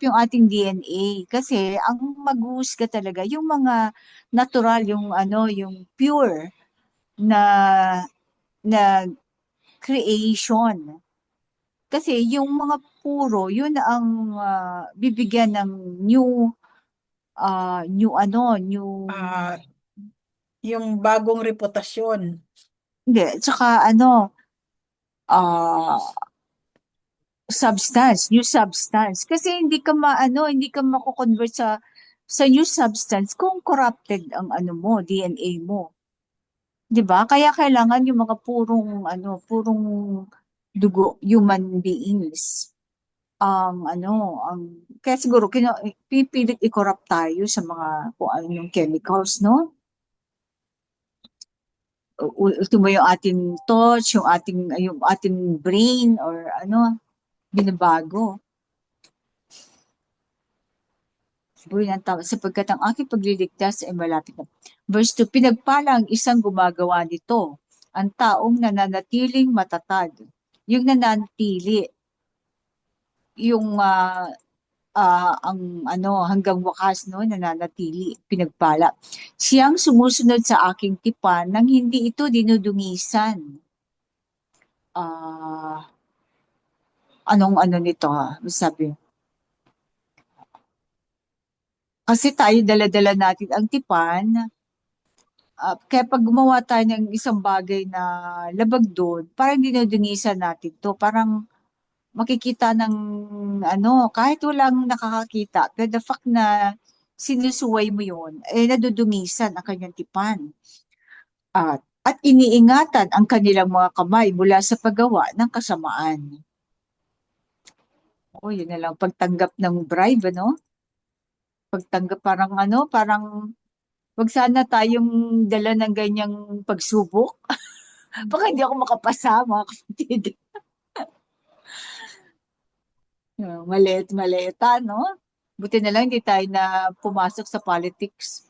yung ating DNA kasi ang maghuhusga talaga yung mga natural, yung pure na creation. Kasi yung mga puro, yun ang bibigyan ng new Yung bagong reputasyon. hindi, tsaka new substance. Kasi hindi ka mako-convert sa new substance kung corrupted ang DNA mo. 'Di ba? Kaya kailangan yung mga purong dugo, human beings. Kaya siguro pipilit i-corrupt tayo sa mga kung anong chemicals, no? Ultimo yung ating thoughts, yung ating brain or binabago. Buhay ng tao, sapagkat ang aking pagliligtas ay malapit na. Verse 2, pinagpala ang isang gumagawa nito, ang taong nananatiling matatag. Yung nananatili, yung hanggang wakas, no, nananatili, pinagpala. Siyang sumusunod sa aking tipan nang hindi ito dinudungisan. Anong nito, sabi? Kasi tayo dala-dala natin ang tipan, kaya pag gumawa tayo ng isang bagay na labag doon, parang dinudungisan natin to, parang makikita ng kahit walang nakakakita, pero the fact na sinusuway mo yun, nadudungisan ang kanyang tipan. At iniingatan ang kanilang mga kamay mula sa paggawa ng kasamaan. Yun na lang, pagtanggap ng bribe, pagtanggap parang wag sana tayong dala ng ganyang pagsubok. Baka hindi ako makapasa, mga kapatid. Maliit-malita, no? Buti na lang hindi tayo na pumasok sa politics.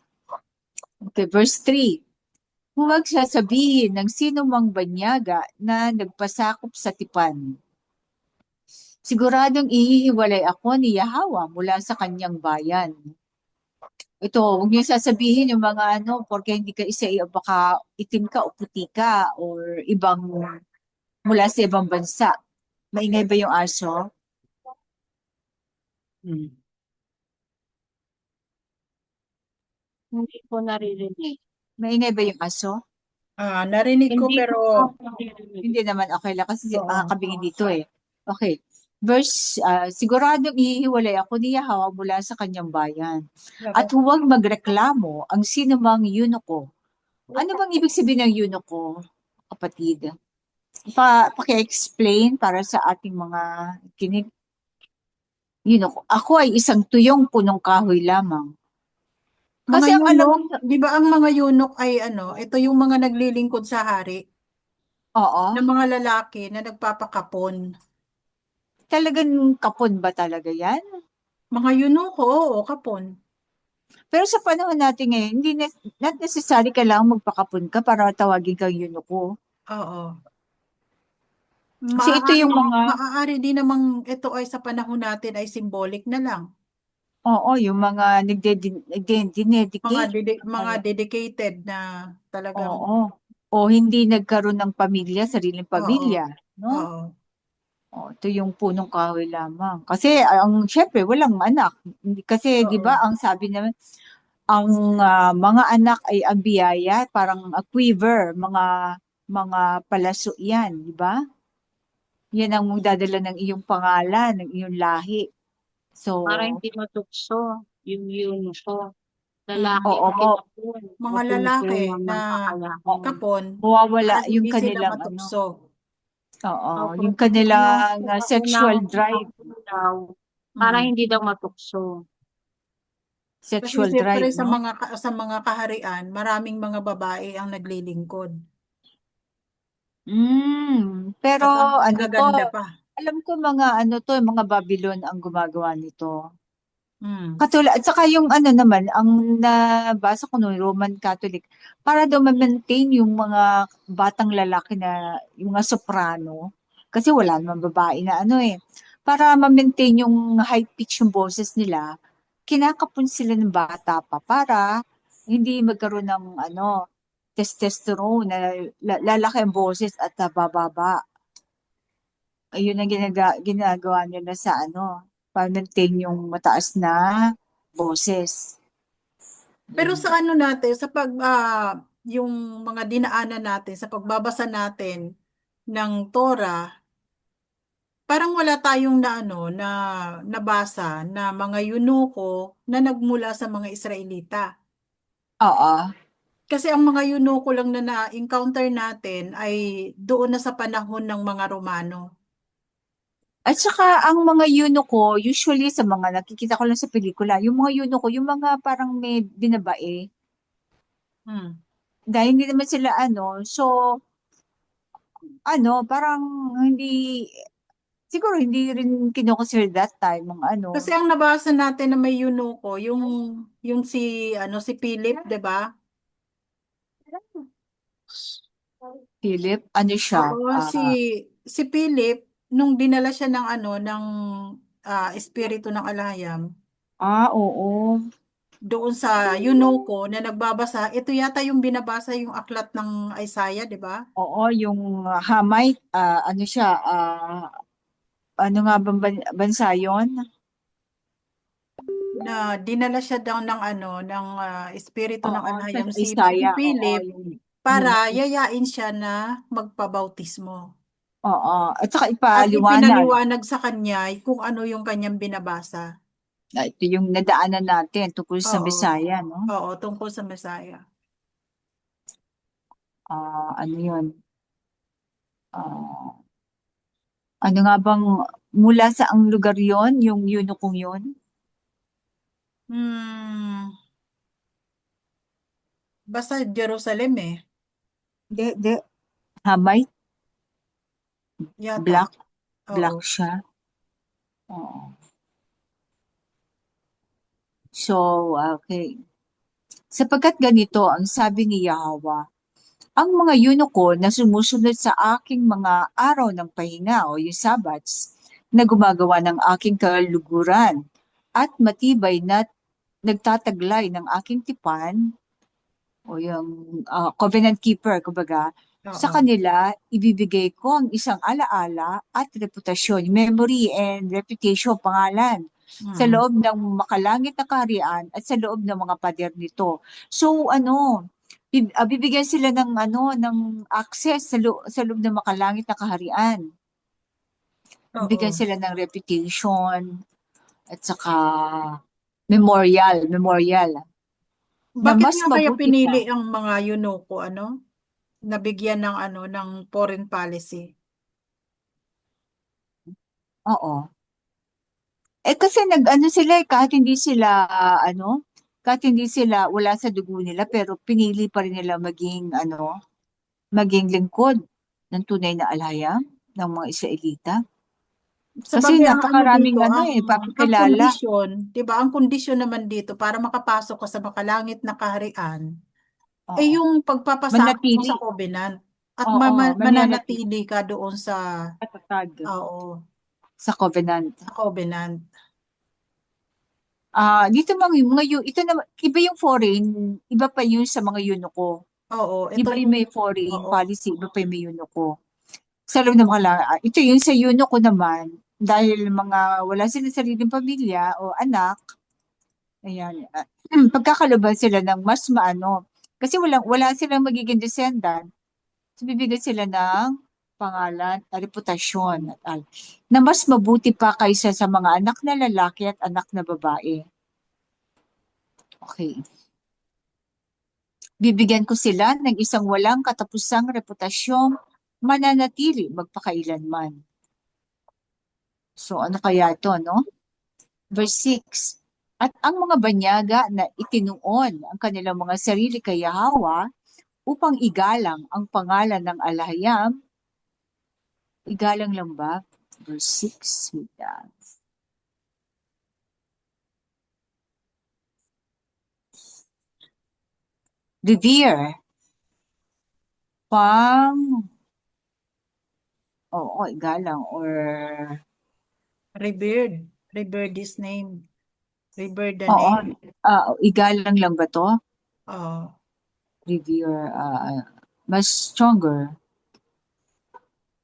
Okay, verse 3. Huwag sasabihin ng sino mang banyaga na nagpasakop sa tipan. Siguradong ihihiwalay ako ni Yahawa mula sa kanyang bayan. Ito, huwag niyo sasabihin yung mga ano, porque hindi ka isa, baka itim ka o puti ka or ibang mula sa ibang bansa. Maingay ba yung aso? Hmm. Hindi ko naririnig. Maingay ba yung aso? Narinig ko Hindi pero ko naririnig. Hindi naman, okay lang kasi oo. makakabingin dito eh. Okay. Verse, siguradong ihiwalay ako ni Yahawa mula sa kanyang bayan. At huwag magreklamo ang sinumang eunuko. Ano bang ibig sabihin ng eunuko, kapatid? Paki-explain para sa ating mga kinig. Eunuko. Ako ay isang tuyong punong kahoy lamang. Mga Kasi ang alam yunok, di ba ang mga yunok ay ano, ito yung mga naglilingkod sa hari oo, na mga lalaki na nagpapakapon. talagang kapon ba talaga yan? Mga yunoko, oo, kapon. Pero sa panahon natin ngayon, hindi not necessary kailangan magpakapon ka para tawagin kang eunuko. Oo. Kasi ito yung mga, Maaari din namang ito ay sa panahon natin ay symbolic na lang. oo, yung mga nagde-dedicate. Mga dedicated na talagang, Oo. O hindi nagkaroon ng pamilya, sariling oo, pamilya. No? oo. O, ito yung punong kahoy lamang. Kasi syempre, walang anak. Kasi, di ba, Oo. ang sabi naman, ang mga anak ay ang biyaya, parang a quiver, mga palaso yan, di ba? Yan ang magdadala ng iyong pangalan, ng iyong lahi. So, Para hindi matukso yung eunuko. Lalaki oo, ang kinapon. Mga Matukso lalaki yung na mga kalaban. kapon, mawawala para yung hindi sila kanilang ano, matukso. oo, Opo, yung sa kanilang sexual unang drive, daw, para Mm. hindi daw matukso. Kasi sexual siyempre drive, no? sa mga kaharian, maraming mga babae ang naglilingkod. Pero At ang ano to, gaganda pa. alam ko mga ano to, mga Babylon ang gumagawa nito. Mm. Katulad, at saka yung ano naman, ang nabasa ko noon, Roman Catholic, para daw ma-maintain yung mga batang lalaki na, yung mga soprano, kasi wala naman babae na ano eh, para ma-maintain yung high pitch yung boses nila, kinakapon sila ng bata pa para hindi magkaroon ng ano, testosterone na lalaki ang boses at bababa. Ayun ang ginagawa nila sa ano, para maintain yung mataas na boses. Pero sa ano natin, yung mga dinaanan natin, sa pagbabasa natin ng Torah, parang wala tayong na ano, na nabasa na mga yunuko na nagmula sa mga Israelita. Oo. Kasi ang mga yunuko lang na na-encounter natin ay doon na sa panahon ng mga Romano. At saka ang mga eunuko, usually sa mga nakikita ko lang sa pelikula, yung mga eunuko, yung mga parang may binabae, Hmm. dahil hindi naman sila ano, so ano, parang hindi, siguro hindi rin kinoconsider that time, mga ano, Kasi ang nabasa natin na may yunuko, yung si Philip, 'di ba? Philip, ano siya, Oo, si Philip nung dinala siya ng ano ng espiritu ng alayam oo, doon sa yunuko na nagbabasa, ito yata yung binabasa yung aklat ng Isaiah, 'di ba? oo, yung Hamite, ano siya, ano nga bang bansa yun? Na dinala siya daw ng ano ng espiritu ng Oo, sa alayam si Isaiah, oo, Philip yung, para yayain siya na magpabautismo. oo, at saka At ipaliwanag. ipinaliwanag sa kanya kung ano yung kanyang binabasa. Ito yung nadaanan natin tungkol sa Oo. Bisaya, no? Oo, tungkol sa Messiah. Ano yun? Ah, ano nga bang, mula sa ang lugar yon yung yunukong yon? Hmm, basta Jerusalem eh, De, Hamay, yata. black Oo. siya. Oo. So, okay. Sapagkat ganito ang sabi ni Yahweh, ang mga eunuko na sumusunod sa aking mga araw ng pahinga o yung Sabbats, na gumagawa ng aking kaluguran at matibay na nagtataglay ng aking tipan o yung covenant keeper, kumbaga, sa Oo. kanila, ibibigay ko ang isang alaala at reputasyon, memory and reputation, pangalan, sa Mm. loob ng makalangit na kaharian at sa loob ng mga pader nito. So, bibigyan sila ng ng access sa loob ng makalangit na kaharian. Bibigyan Oo. sila ng reputation at saka memorial na Bakit mas nga kaya mabuti pinili pa. ang mga eunuko, nabigyan ng ng foreign policy? Oo. Kasi nag-ano sila kahit hindi sila wala sa dugo nila, pero pinili pa rin nila maging lingkod ng tunay na alaya ng mga Israelita. Kasi Sabagay ang napakaraming dito, ang pakilala. kondisyon, 'di ba? Ang kondisyon naman dito para makapasok ka sa makalangit na kaharian, Oo. yung pagpapasakop mo Manatili. sa covenant at Oo, mananatili mananatili ka doon sa, katatag oo, sa covenant. sa covenant. Dito ito naman, iba yung foreign, iba pa yun sa mga eunuko. Oo, ito Iba yung yung, may foreign oo, policy, iba pa yung may eunuko. Sa loob ng ito yung sa eunuko naman, dahil wala silang sariling pamilya o anak, ayan, pagkakalaban sila ng mas kasi wala silang magiging descendant, so bibigyan sila ng pangalan, reputasyon, na mas mabuti pa kaysa sa mga anak na lalaki at anak na babae. Okay. Bibigyan ko sila ng isang walang katapusang reputasyong mananatili magpakailanman. So ano kaya ito, no? Verse 6. At ang mga banyaga na itinuon ang kanilang mga sarili kay Yahweh upang igalang ang pangalan ng Alahayam. Igalang lang ba? Verse 6. Revere. Igalang or revered his name, revered the oo, name. igalang lang ba to? Oo. Revere, mas stronger.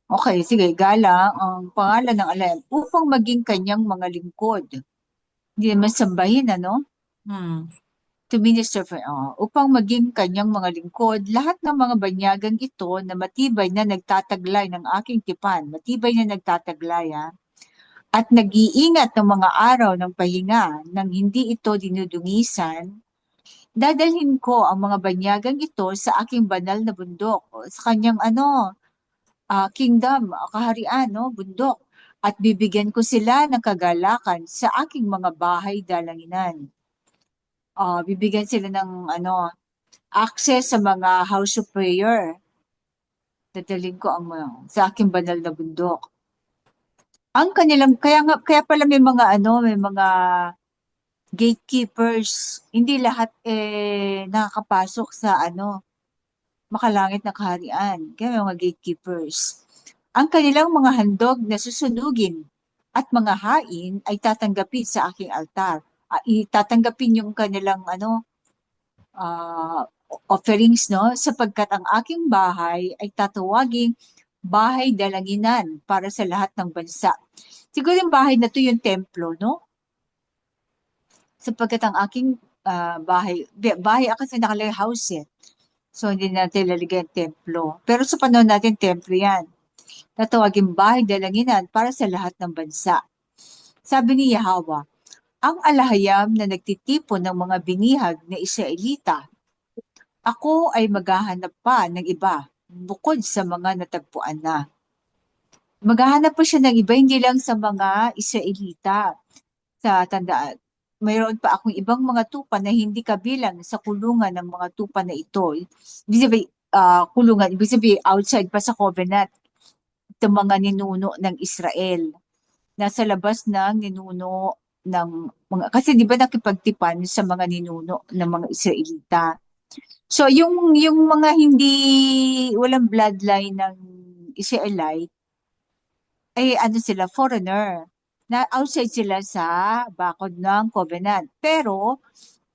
Okay, sige, galang ang pangalan ng Alahayam upang maging kanyang mga lingkod. Hindi naman sambahin, To minister upang maging kanyang mga lingkod, lahat ng mga banyagang ito na matibay na nagtataglay ng aking tipan, matibay na nagtataglay, at nag-iingat ng mga araw ng pahinga nang hindi ito dinudungisan, dadalhin ko ang mga banyagang ito sa aking banal na bundok, sa kanyang kingdom, kaharian, bundok, at bibigyan ko sila ng kagalakan sa aking mga bahay dalanginan. Bibigyan sila ng access sa mga house of prayer. Dadalhin ko sa aking banal na bundok. Ang kanilang kaya pala may mga gatekeepers. Hindi lahat nakakapasok sa makalangit na kaharian. Kaya may mga gatekeepers. Ang kanilang mga handog na susunugin at mga hain ay tatanggapin sa aking altar. Itatanggapin yung kanilang offerings, sapagkat ang aking bahay ay tatawaging bahay dalanginan para sa lahat ng bansa. Siguro yung bahay na to yung templo, sapagkat ang aking bahay kasi nakalagay house So, hindi natin lalagyan templo. Pero sa panahon natin, templo yan. Tatawagin bahay dalanginan para sa lahat ng bansa. Sabi ni Yahweh, ang alahayam na nagtitipon ng mga binihag na Israelita, ako ay maghahanap pa ng iba bukod sa mga natagpuan na. Maghahanap pa siya ng iba, hindi lang sa mga Israelita. Tandaan, mayroon pa akong ibang mga tupa na hindi kabilang sa kulungan ng mga tupa na ito. Ibig sabihin, kulungan, ibig sabihin outside pa sa covenant. Itong mga ninuno ng Israel. Nasa labas ng ninuno ng mga, kasi di ba nakipagtipan sa mga ninuno ng mga Israelita. So yung mga walang bloodline ng Israelite ay ano sila, foreigner. Na outside sila sa bakod ng covenant. Pero,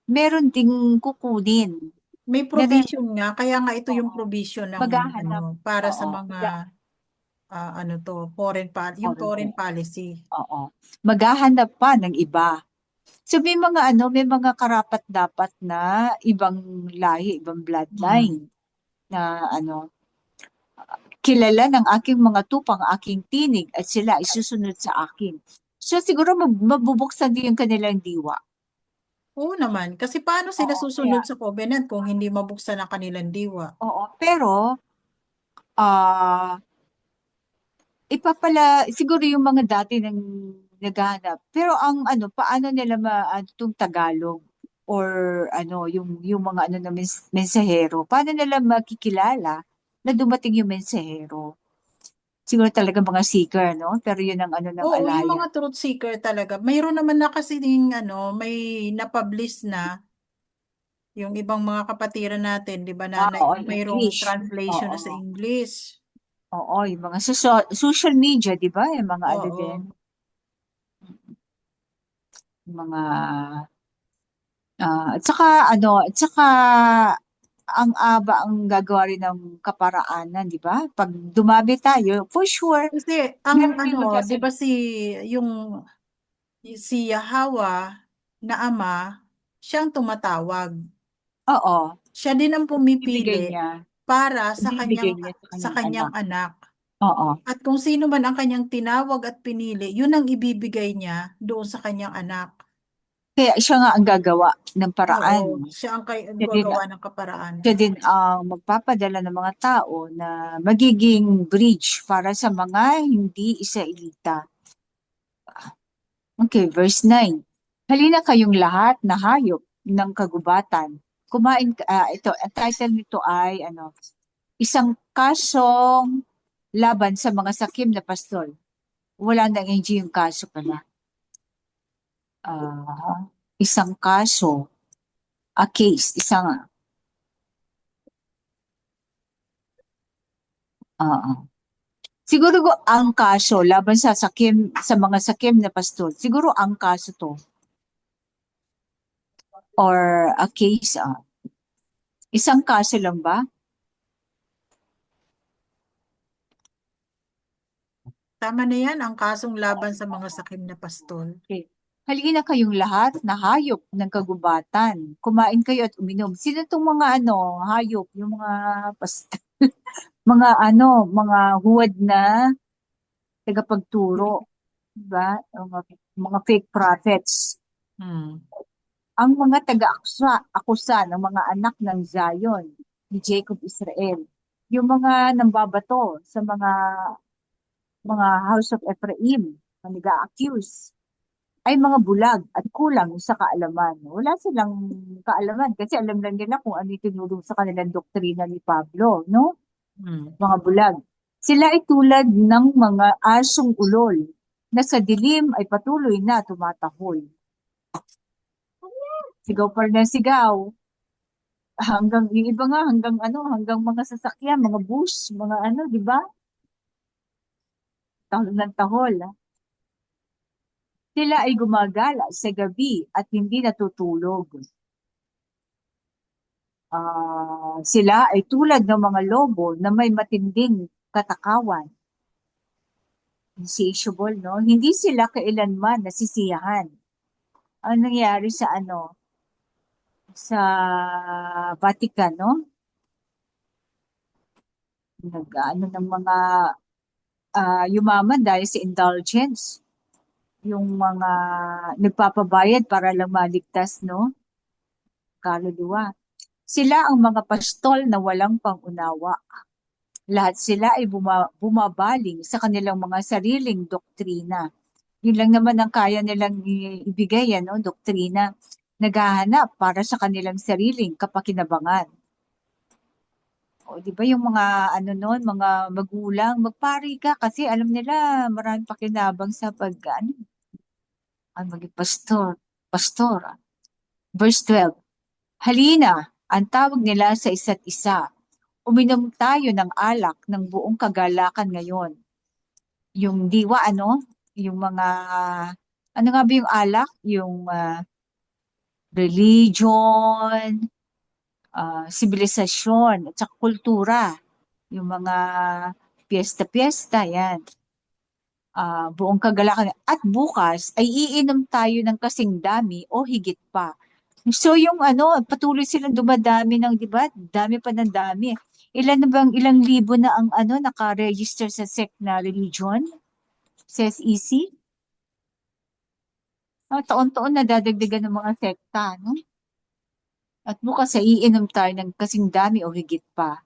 meron ding kukunin. May Na provision nga, kaya nga ito yung Oo. provision ng Maghahanap. para sa Oo. mga yung Foreigner. foreign policy. Oo. Maghahanap pa ng iba. So may mga may mga karapat-dapat na ibang lahi, ibang Mm. bloodline na kilala ng aking mga tupang, aking tinig at sila ay susunod sa akin. So siguro mabubuksan din yung kanilang diwa. Oo naman, kasi paano sila Oo, kaya, susunod sa covenant kung hindi mabuksan ang kanilang diwa? oo. Pero, ah, siguro yung mga dati nang naghahanap. Pero ang paano nila itong Tagalog or yung mga na mensahero, paano nila makikilala na dumating yung mensahero? Siguro talaga mga seeker, no? Pero yun ang ng Oo, yung alaya. mga truth seeker talaga. Mayroon naman na kasi may na-publish na yung ibang mga kapatiran natin, di ba, Oo, mayroong English. translation na sa Oo. English. Oo, yung mga social media, di ba? Yung mga din, Oo. yung mga, at saka, ang ang gagawa rin ng kaparaanan, di ba? Pag dumami tayo, for sure, Kasi meron rin di ba magsasabi. yung si Yahweh na ama, siyang tumatawag. Oo, Siya din ang ibibigay pumipili niya, para ibibigay niya sa sa kanyang kanyang anak. anak. Oo. At kung sino man ang kanyang tinawag at pinili, yun ang ibibigay niya doon sa kanyang anak. Kaya siya nga ang gagawa ng Oo, paraan. siya ang Siya din, gagawa ng kaparaan. siya din ang magpapadala ng mga tao na magiging bridge para sa mga hindi Israelita. Okay, verse 9. Halina kayong lahat na hayop ng kagubatan. Ito, ang title nito ay isang kasong laban sa mga sakim na pastol. Wala na NG yung kaso pala. Isang kaso, a case, siguro ang kaso laban sa mga sakim na pastol. Siguro ang kaso to or a case, isang kaso lang ba? Tama na yan, ang kasong laban sa mga sakim na pastol. Okay. Halina kayong lahat na hayop ng kagubatan. Kumain kayo at uminom. Sino tong mga hayop, yung mga mga mga huwad na tagapagturo, diba? Mga fake prophets. Hmm. Ang mga taga-akusa ng mga anak ng Zion, ni Jacob Israel. Yung mga nambabato sa mga house of Ephraim, na nag-accuse ay mga bulag at kulang sa kaalaman. Wala silang kaalaman kasi alam lang nila kung ano yung tinuro sa kanilang doktrina ni Pablo, no? Hmm. Mga bulag. Sila ay tulad ng mga asong ulol na sa dilim ay patuloy na tumatahol. Sigaw pa rin ng sigaw. Hanggang, yung iba nga, hanggang mga sasakyan, mga bus, mga di ba? Tahol ng tahol. Sila ay gumagala sa gabi at hindi natutulog. Sila ay tulad ng mga lobo na may matinding katakawan. Insatiable, no? Hindi sila kailanman nasisiyahan. Ang nangyari sa Vatican, no? Ng mga yumaman dahil sa indulgence. Yung mga nagpapabayad para lang maligtas, no? Kaluluwa. Sila ang mga pastol na walang pangunawa. Lahat sila ay bumabaling sa kanilang mga sariling doktrina. Yun lang naman ang kaya nilang ibigay, doktrina. Naghahanap para sa kanilang sariling kapakinabangan. O, di ba yung mga mga magulang, magpari ka kasi alam nila maraming pakinabang sa maging pastor. Verse 12. Halina, ang tawag nila sa isa't isa. Uminom tayo ng alak ng buong kagalakan ngayon. yung diwa, ano? Yung mga, ano nga ba yung alak? Yung religion, sibilisasyon, at saka kultura. Yung mga piyesta-piyesta, yan. Buong kagalakan. At bukas ay iinom tayo ng kasing dami o higit pa. So yung ano, patuloy silang dumadami ng, di ba? Dami pa ng dami. Ilang libo na ang ano, naka-register sa sect na religion? Sa SEC? Taon-taon na dadagdagan ng mga sekta, no? At bukas ay iinom tayo ng kasing dami o higit pa.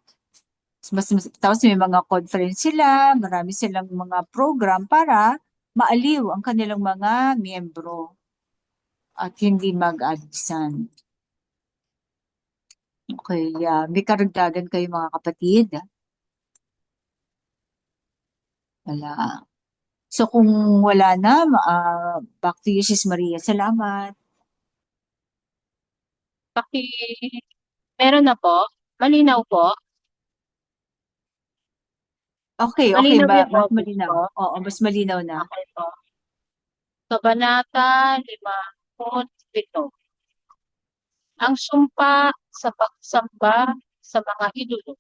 Tapos may mga conference sila, marami silang mga program para maaliw ang kanilang mga miyembro at hindi mag-adisan. Okay, may karagdagan kayo mga kapatid. Wala. So kung wala na, back to you, Sis Maria. Salamat. Meron na po? Malinaw po? Okay, Malinaw mas yung audio malinaw. ko? Oo, mas malinaw na. Okay po. Kabanata 57. Ang sumpa sa pagsamba sa mga idolo.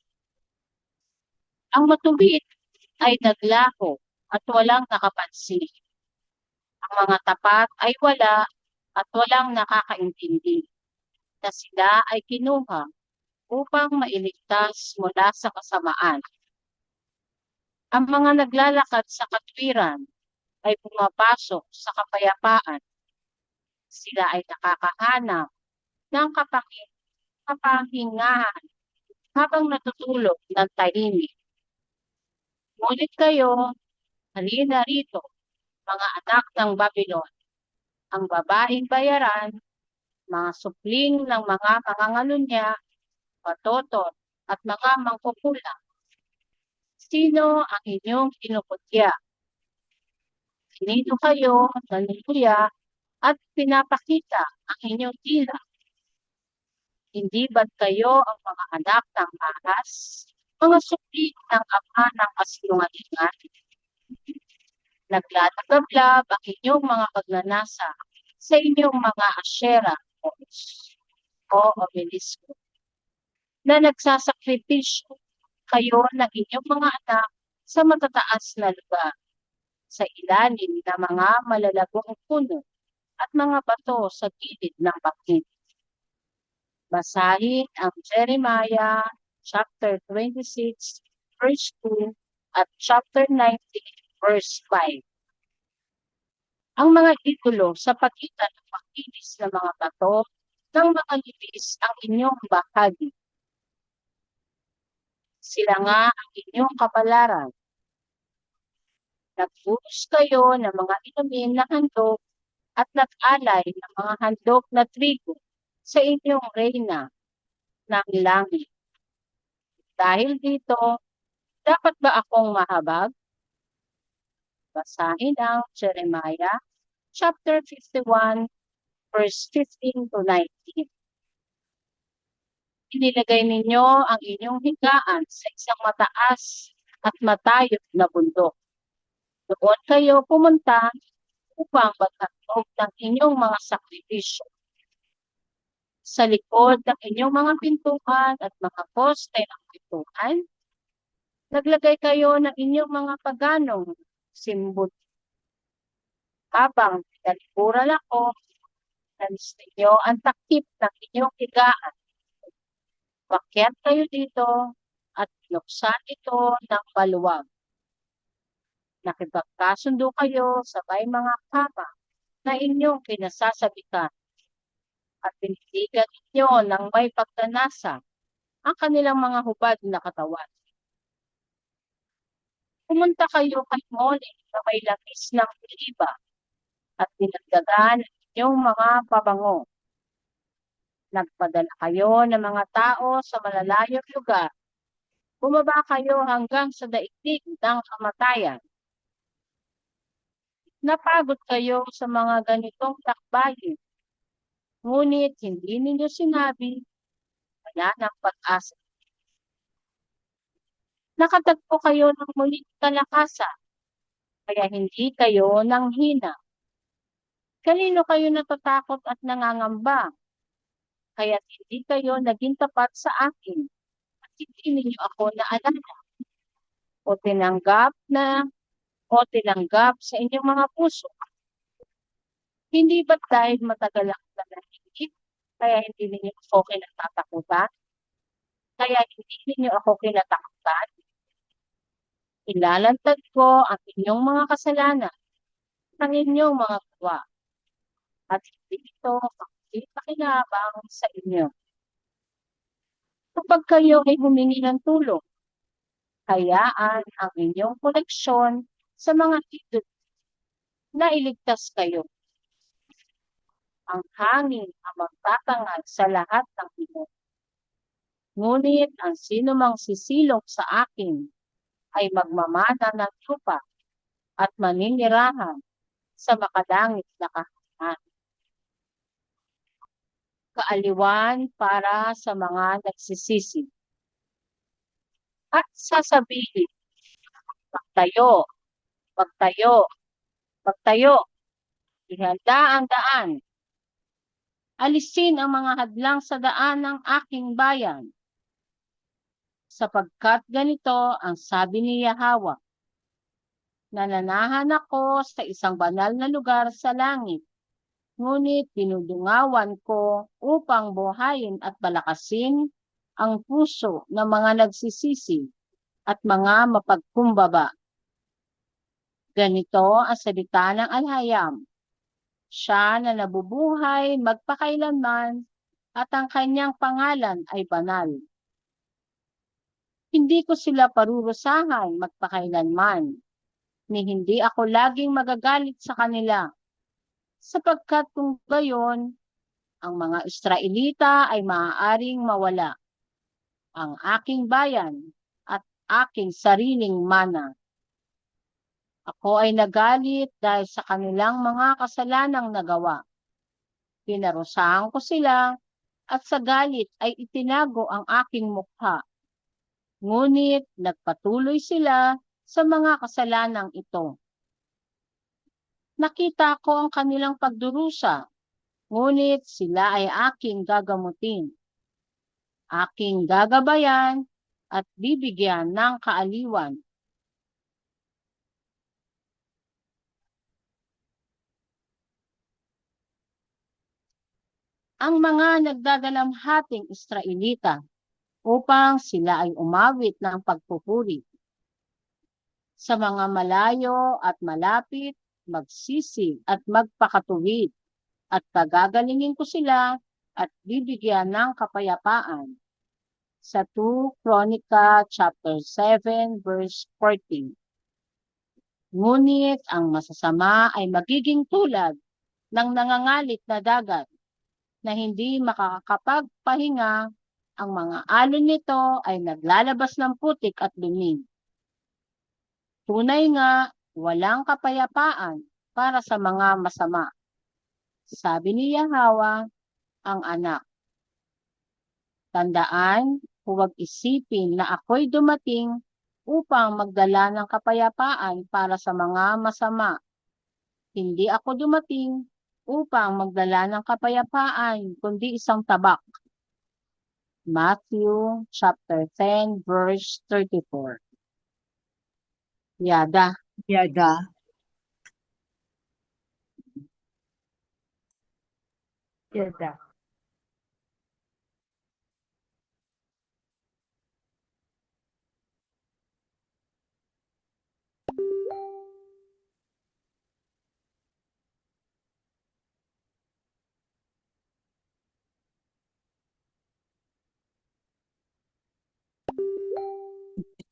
Ang matuwid ay naglaho at walang nakapansin. Ang mga tapat ay wala at walang nakakaintindi na sila ay kinuha upang mailigtas mula sa kasamaan. Ang mga naglalakad sa katwiran ay pumapasok sa kapayapaan. Sila ay nakakahanap ng kapahingahan habang natutulog ng tahimik. Ngunit kayo, halina rito, mga anak ng Babylon, ang babaeng bayaran, mga supling ng mga mangangalunya, patotot, at mga mangkukulang. Sino ang inyong kinukutya? Sinito kayo, nanunuya, at pinapakita ang inyong tila. Hindi ba't kayo ang mga anak ng ahas, mga supling ng ama ng kasinungalingan? Naglalagablab ang inyong mga pagnanasa sa inyong mga asyera o obelisko na nagsasakripisyo kayo ng inyong mga anak sa matataas na lugar, sa ilalim ng mga malalagong puno at mga bato sa gilid ng bangkit. Basahin ang Jeremiah chapter 26 verse 2 at chapter 19 verse 5. Ang mga idolo sa pagitan ng makinis na mga bato ng mga libis ang inyong bahagi. Sila nga ang inyong kapalaran. Nagbuhos kayo ng mga inumin na handog at nag-alay ng mga handog na trigo sa inyong reyna ng langit. Dahil dito, dapat ba akong mahabag? Basahin ang Jeremiah chapter 51 verse 15 to 19. Inilagay ninyo ang inyong higaan sa isang mataas at matayog na bundok. Doon kayo pumunta upang maghandog ng inyong mga sakripisyo. Sa likod ng inyong mga pintuan at mga poste ng pintuan, naglagay kayo ng inyong mga paganong simbolo. Habang pinalikuran ako, nalis ninyo ang takip ng inyong higaan. Pakyat kayo dito at binuksan ito ng maluwag. Nakipagkasundo kayo sa may mga kama na inyong kinasasabitan at pinitigan ninyo ng may pagtanasa ang kanilang mga hubad na katawan. Pumunta kayo kay Mole na may lapis ng iba at dinagdagan ang inyong mga pabango. Nagpadala kayo ng mga tao sa malalayong lugar. Bumaba kayo hanggang sa daigdig ng kamatayan. Napagod kayo sa mga ganitong takbayin. Ngunit hindi ninyo sinabi, wala ng pag-asa. Nakatagpo kayo ng muling kalakasan. kaya hindi kayo nanghina. Kanino kayo natatakot at nangangamba? Kaya hindi kayo naging tapat sa akin at hindi ninyo ako naalala o tinanggap sa inyong mga puso. Hindi ba dahil matagal ako nanahimik, kaya hindi ninyo ako kinatatakutan? Kaya hindi ninyo ako kinatakutan? Ilalantad ko ang inyong mga kasalanan ng inyong mga gawa at hindi ito pakinabang sa inyo. Kapag kayo ay humingi ng tulong, hayaan ang inyong koleksyon sa mga idol na iligtas kayo. Ang hangin ang magtatangad sa lahat ng ito. Ngunit ang sinumang sisilong sa akin ay magmamana ng lupa at maninirahan sa makadangit na kaharian. Kaaliwan para sa mga nagsisisi. At sasabihin, magtayo, magtayo, magtayo, ihanda ang daan. Alisin ang mga hadlang sa daan ng aking bayan. Sapagkat ganito ang sabi ni Yahweh, nananahan ako sa isang banal na lugar sa langit, ngunit dinudungawan ko upang buhayin at palakasin ang puso ng mga nagsisisi at mga mapagkumbaba. Ganito ang salita ng Alhayam, siya na nabubuhay magpakailanman at ang kanyang pangalan ay banal. Hindi ko sila parurusahan magpakailanman, ni hindi ako laging magagalit sa kanila, sapagkat kung gayon, ang mga Israelita ay maaaring mawala, ang aking bayan at aking sariling mana. Ako ay nagalit dahil sa kanilang mga kasalanang nagawa. Pinarusahan ko sila at sa galit ay itinago ang aking mukha. Ngunit nagpatuloy sila sa mga kasalanang ito. Nakita ko ang kanilang pagdurusa, ngunit sila ay aking gagamutin. Aking gagabayan at bibigyan ng kaaliwan. Ang mga nagdadalamhating Israelita upang sila ay umawit ng pagpupuri. Sa mga malayo at malapit, magsisi at magpakatuwid, at pagagalingin ko sila at bibigyan ng kapayapaan. Sa 2 Chronica chapter 7 verse 14. Ngunit ang masasama ay magiging tulad ng nangangalit na dagat na hindi makakapagpahinga. Ang mga alon nito ay naglalabas ng putik at dumi. Tunay nga, walang kapayapaan para sa mga masama. Sabi ni Yahweh, ang anak. Tandaan, huwag isipin na ako'y dumating upang magdala ng kapayapaan para sa mga masama. Hindi ako dumating upang magdala ng kapayapaan, kundi isang tabak. Matthew chapter 10 verse 34. Yada. Yada. Yada.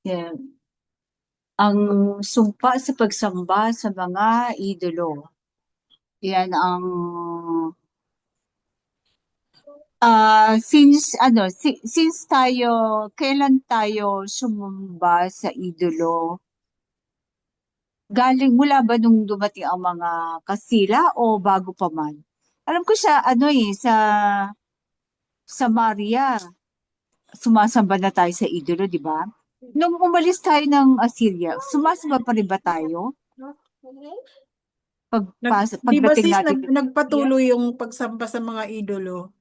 Yan. Ang sumpa sa pagsamba sa mga idolo. Yan ang since kailan tayo sumamba sa idolo? Galing mula ba nung dumating ang mga Kastila o bago pa man? Alam ko sa Samaria, sumasamba na tayo sa idolo, di ba? Nung umalis tayo ng Assyria, sumasamba pa rin ba tayo? Di ba Pagdating sis, natin ng New Year. nagpatuloy yung pagsamba sa mga idolo?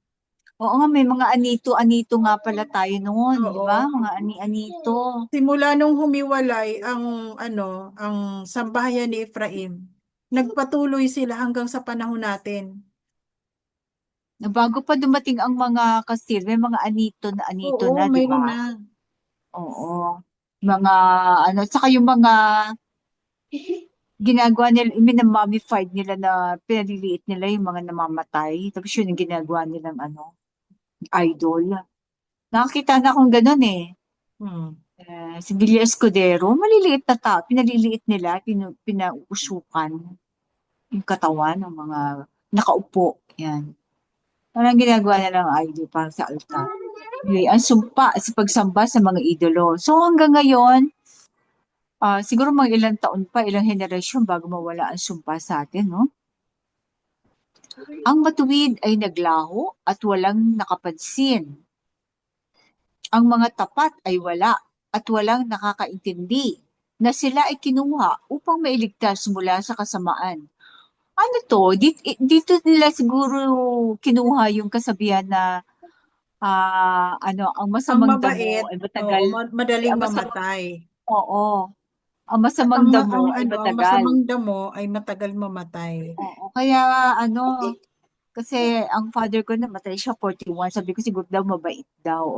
Oo nga, may mga anito-anito nga pala tayo noon, di ba? Oo. Mga ani-anito. Simula nung humiwalay ang sambahayan ni Efraim, nagpatuloy sila hanggang sa panahon natin. Na bago pa dumating ang mga Kastil, may mga anito Oo, na, di mayroon ba? na. Oo. Mga ano, saka yung mga ginagawa nila, minamummified nila na pinaliliit nila yung mga namamatay. Tapos yun yung ginagawa nilang idol. Nakakita na akong ganun eh. Hmm. Si Villa Escudero, maliliit na tao, pinaliliit nila, pinauusukan yung katawan ng mga nakaupo. Yan. Parang ginagawa nila ng idol para sa altar. Anyway, ang sumpa sa pagsamba sa mga idolo. So hanggang ngayon, siguro mga ilang taon pa, ilang henerasyon bago mawala ang sumpa sa atin, no? Ang matuwid ay naglaho at walang nakapansin. Ang mga tapat ay wala at walang nakakaintindi na sila ay kinuha upang mailigtas mula sa kasamaan. Ano to? Dito nila siguro kinuha yung kasabihan na ang Ang masamang damo mabait, ay oo, matagal. madaling Ang masamang, mamatay. oo, ang At masamang damo ay ang matagal. masamang damo ay matagal mamatay. Oo, kaya kasi ang father ko namatay siya 41. Sabi ko siguro daw mabait daw.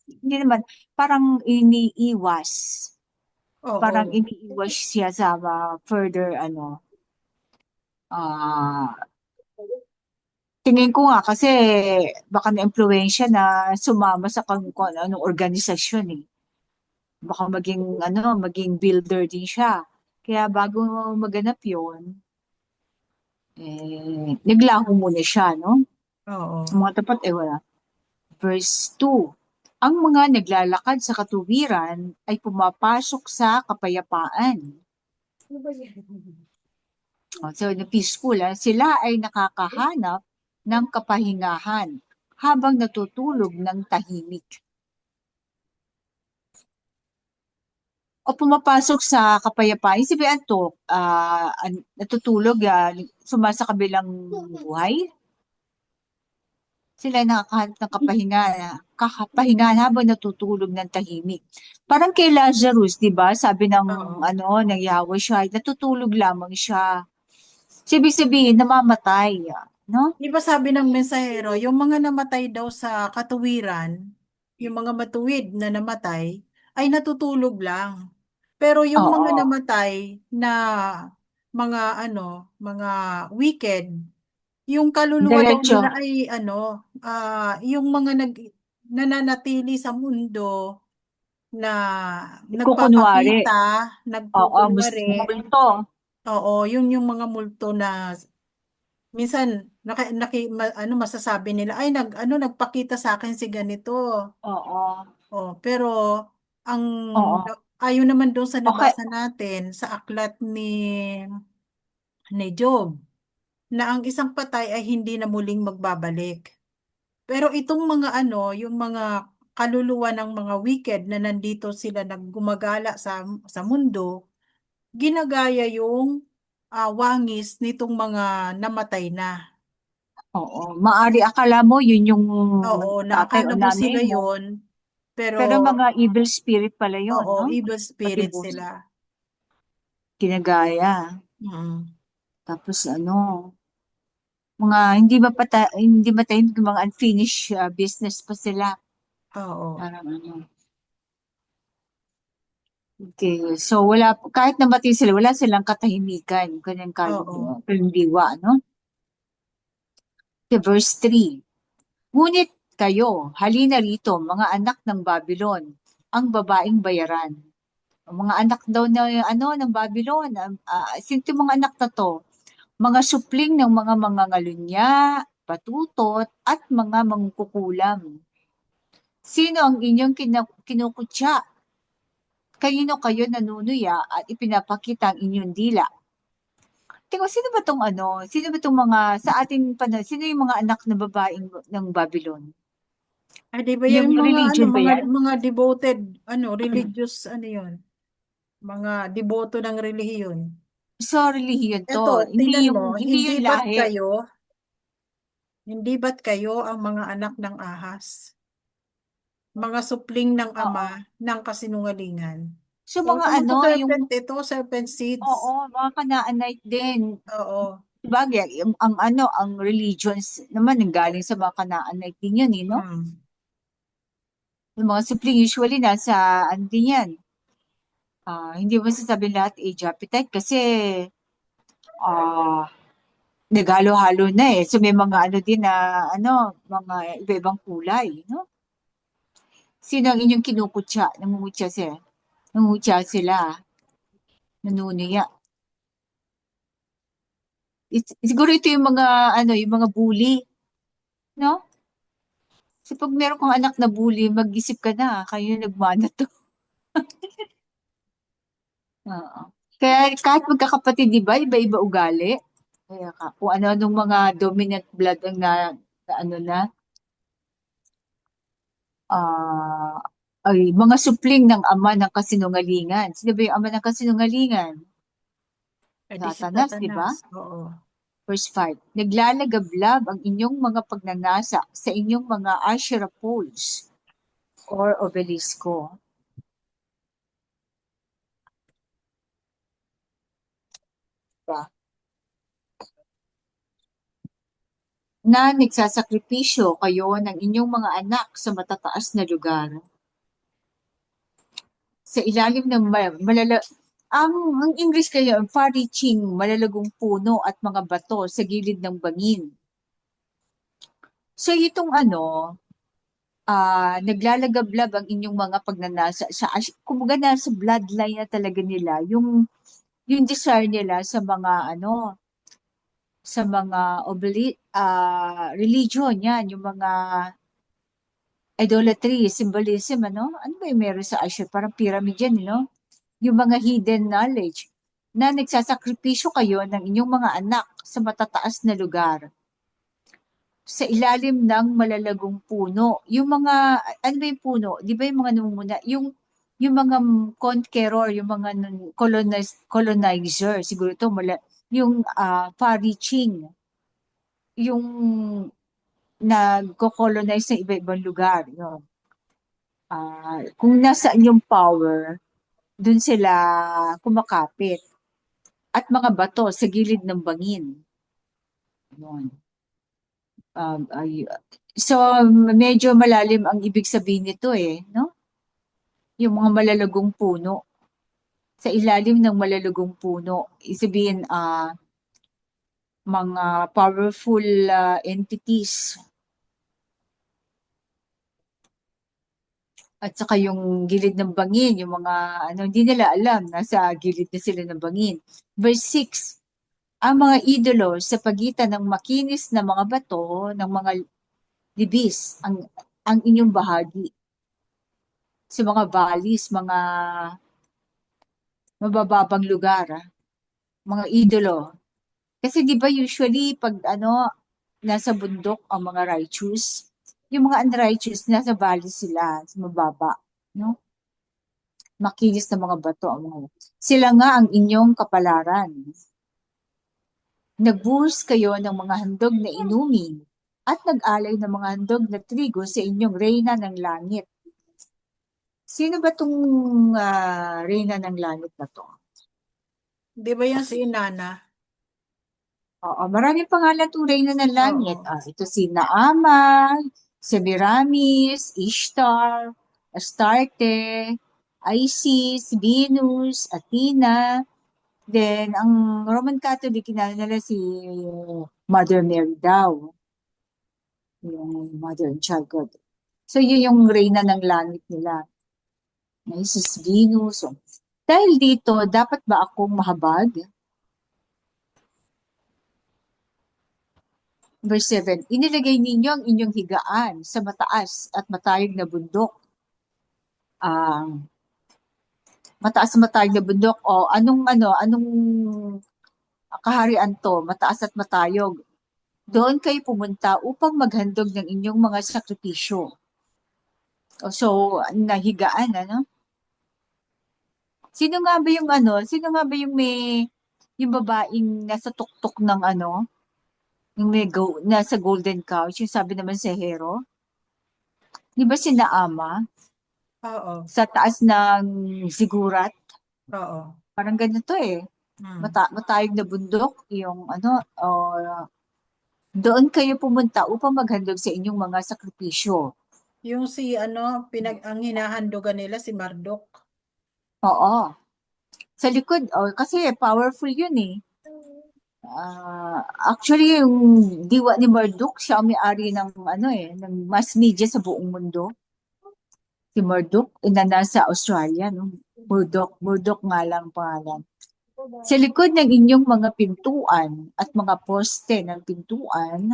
Hindi naman, parang iniiwas. Parang Oo. iniiwas siya sa further ah tingin ko nga kasi baka na-impluwensya na sumama sa kung anong organisasyon eh. Baka maging builder din siya. Kaya bago maganap yon naglaho muna siya, no? Ang Oo. mga tapat wala. Verse 2. Ang mga naglalakad sa katuwiran ay pumapasok sa kapayapaan. So, the peaceful, sila ay nakakahanap ng kapahingahan habang natutulog ng tahimik. O pumapasok sa kapayapaan. Sabihan to, natutulog, sumasa kabilang buhay. Sila ay nakakahanap ng kakapahingahan habang natutulog ng tahimik. Parang kay Lazarus, di ba? Sabi Oo. ng Yahweh siya, natutulog lamang siya. Ibig sabihin, namamatay. No? Di ba sabi ng mensahero, yung mga namatay daw sa katuwiran, yung mga matuwid na namatay, ay natutulog lang. Pero yung mga Oo. namatay na mga mga wicked, yung kaluluwa daw Diretso. nila ay yung mga nananatili sa mundo na Kukunwari. nagpapakita, Oo, nagkukunwari, multo. oo, yun yung mga multo na minsan masasabi nila ay nagpakita sa akin si ganito. Oo. Oh, pero ang Oo. ayon naman doon sa Okay. nabasa natin sa aklat ni Job na ang isang patay ay hindi na muling magbabalik. Pero itong mga yung mga kaluluwa ng mga wicked na nandito sila naggumagala sa mundo, ginagaya yung wangis nitong mga namatay na. Oo. Maari akala mo yun yung Oo, tatay o naakala mo nanay sila mo. yon, pero Pero mga evil spirit pala yun, oo, no? evil spirit Patibus. sila. Ginagaya. Mm. Tapos mga hindi matahimik, mga unfinished business pa sila. Oo. Parang Okay. So, kahit namatay sila, wala silang katahimikan. Kanyang Oo. kalundiwa, no? Okay, verse 3. Ngunit kayo, halina rito, mga anak ng Babylon, ang babaeng bayaran. Ang mga anak daw ng Babylon, sino yung mga anak na to? Mga supling ng mga ngalunya, patutot, at mga mangkukulam. Sino ang inyong kinukutya? Kanino kayo nanunuya at ipinapakita ang inyong dila? Teka, sino ba tong mga, sa ating panahon, sino yung mga anak na babaeng ng Babylon? Ay, di ba Yung yan mga religion ba yan? mga devoted, religious, yun? mga deboto ng relihiyon. So, relihiyon to. Eto, tingnan mo, Hindi yung lahi. hindi ba't kayo ang mga anak ng ahas? Mga supling ng Oo. ama ng kasinungalingan. So, So, mga yung mga ano, yung, serpent ito, serpent seeds. mga Canaanite din. Oo. Sabagay, ang religions naman, galing sa mga Canaanite din yun, no? Mm. Yung mga supling usually nasa, ano din yan, hindi mo sasabihin lahat Japhetite kasi, naghalo-halo na eh. So, may mga ano din na, mga iba-ibang kulay, no? Sino ang inyong kinukutya? Nangungutya sila. Nanunuya. Siguro ito yung mga, yung mga bully, no? So, pag meron kang anak na bully, mag-isip ka na, kayo nagmana to. Oo. Kaya kahit magkakapatid, di ba, iba-iba ugali. Kaya kung ano-anong mga dominant blood ang ah, ay mga supling ng ama ng kasinungalingan. Sino ba yung ama ng kasinungalingan? Eh di si Satanas, di ba? Satanas. Oo. Verse 5, naglalagablab ang inyong mga pagnanasa sa inyong mga Asherah poles or obelisko. Diba? Na nagsasakripisyo kayo ng inyong mga anak sa matataas na lugar. Sa ilalim ng ang English kayo, far-reaching, malalagong puno at mga bato sa gilid ng bangin. So itong naglalagablab ang inyong mga pagnanasa kumbaga nasa bloodline na talaga nila yung desire nila sa mga religion yan, yung mga idolatry, symbolism, ano ba yung meron sa Asher? Parang pyramid yan, yung mga hidden knowledge na nagsasakripisyo kayo ng inyong mga anak sa matataas na lugar sa ilalim ng malalagong puno. Yung mga, ano ba yung puno? Di ba yung mga namumuna? Yung mga conqueror, yung mga colonizer, siguro ito, yung far-reaching, yung nagko-colonize sa iba-ibang lugar. Yun. Kung nasaan yung power, dun sila kumakapit. At mga bato sa gilid ng bangin. Yun. So, medyo malalim ang ibig sabihin nito no? Yung mga malalagong puno. Sa ilalim ng malalagong puno, isabihin, mga powerful entities. At saka yung gilid ng bangin, yung mga, hindi nila alam, nasa gilid na sila ng bangin. Verse 6, ang mga idolo sa pagitan ng makinis na mga bato, ng mga libis, ang inyong bahagi. Sa mga valleys, mga mabababang lugar, mga idolo. Kasi di ba usually pag nasa bundok ang mga righteous, yung mga unrighteous nasa valley sila, sa mababa, no? Makinis na mga bato ang mga. Sila nga ang inyong kapalaran. Nagbuhos kayo ng mga handog na inumin at nag-alay ng mga handog na trigo sa inyong reyna ng langit. Sino ba itong reyna ng langit na to? Di ba yan si Inanna? Oo, maraming pangalan itong reyna ng langit. Ito si Naama, Semiramis, Ishtar, Astarte, Isis, Venus, Athena. Then, ang Roman Catholic, kinala nila si Mother Mary daw. Yung Mother and Child God. So, yun yung reyna ng langit nila. Isis, Venus. So, dahil dito, dapat ba akong mahabag? Verse 7, inilagay ninyo ang inyong higaan sa mataas at matayog na bundok. Mataas at matayog na bundok o anong kaharian to, mataas at matayog. Doon kayo pumunta upang maghandog ng inyong mga sakripisyo. So, nahigaan, Sino nga ba yung yung babaeng nasa tuktok ng yung nasa Golden Couch, yung sabi naman sa Hero? Di ba si Naama? Oo. Sa taas ng Zigurat? Oo. Parang ganito eh. Mm. Matayog na bundok, yung doon kayo pumunta upang maghandog sa inyong mga sakripisyo. Yung ang hinahandugan nila si Marduk. Oo. Sa likod, kasi powerful yun eh. Actually, yung diwa ni Marduk, siya ang may-ari ng ng mass media sa buong mundo. Si Marduk, na nasa Australia, no? Murdoch nga lang pangalan. Sa likod ng inyong mga pintuan at mga poste ng pintuan,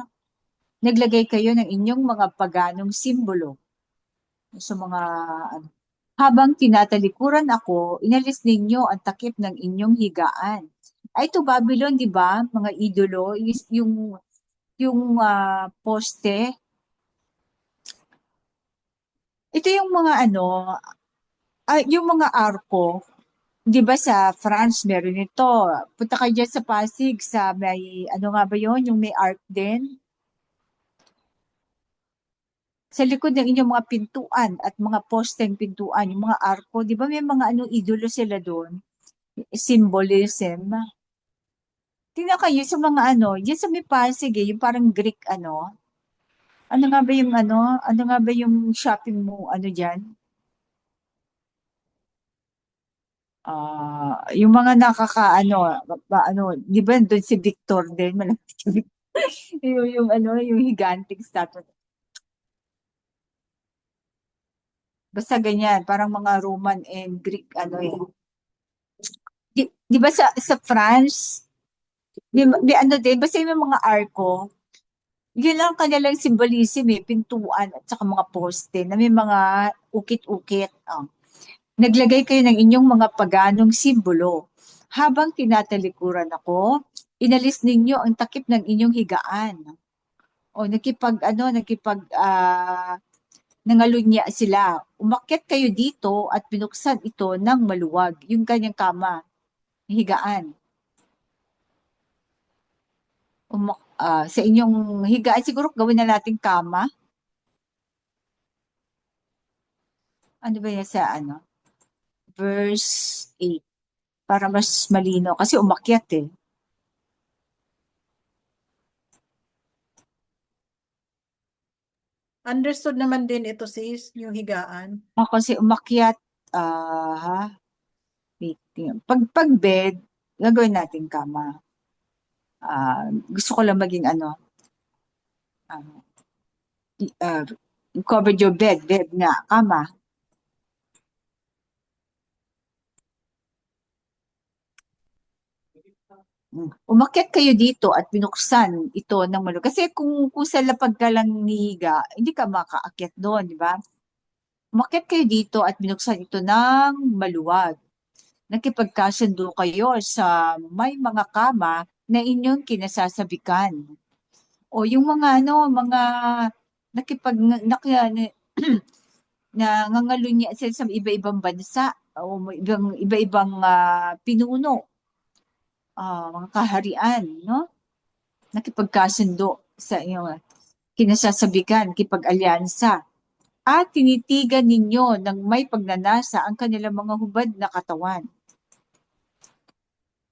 naglagay kayo ng inyong mga paganong simbolo. Sa mga, habang tinatalikuran ako, inalis ninyo ang takip ng inyong higaan. Ay, ito Babylon, di ba? Mga idolo, yung poste. Ito yung mga yung mga arko. Di ba sa France meron ito? Punta kayo dyan sa Pasig, sa may, ano nga ba yun? Yung may arc din. Sa likod ng inyong mga pintuan at mga posteng pintuan, yung mga arko, di ba may mga idolo sila doon? Symbolism. Tingnan kayo sa mga yan sa may Pasig yung parang Greek ano nga ba yung ano nga ba yung shopping mo diyan? Yung mga di ba doon si Victor din, malapit si Victor. yung higanting statue. Basta ganyan, parang mga Roman and Greek Di ba sa France, di din, basta yung mga arko, yun lang kanilang symbolism pintuan at saka mga poste na may mga ukit-ukit. Naglagay kayo ng inyong mga paganong simbolo. Habang tinatalikuran ako, inalis ninyo ang takip ng inyong higaan. O nangalunya sila. Umakyat kayo dito at binuksan ito ng maluwag, yung kanyang kama, higaan. Sa inyong higaan, siguro gawin na natin kama. Ano ba yan sa verse 8? Para mas malino. Kasi umakyat eh. Understood naman din ito sis, yung higaan. Kasi umakyat, wait, pag bed, gagawin natin kama. Gusto ko lang maging cover your bed nga, kama. Umakyat kayo dito at binuksan ito ng maluwag. Kasi kung sa lapag ka lang nihiga, hindi ka makaakyat doon, di ba? Umakyat kayo dito at binuksan ito ng maluwag. Nakipagkasundo kayo sa may mga kama na inyong kinasasabikan. O yung mga mga nangangalunya sila sa iba-ibang bansa o iba-ibang pinuno, mga kaharian, no? Nakipagkasundo sa inyong kinasasabikan, kipag-alyansa. At tinitigan ninyo ng may pagnanasa ang kanilang mga hubad na katawan.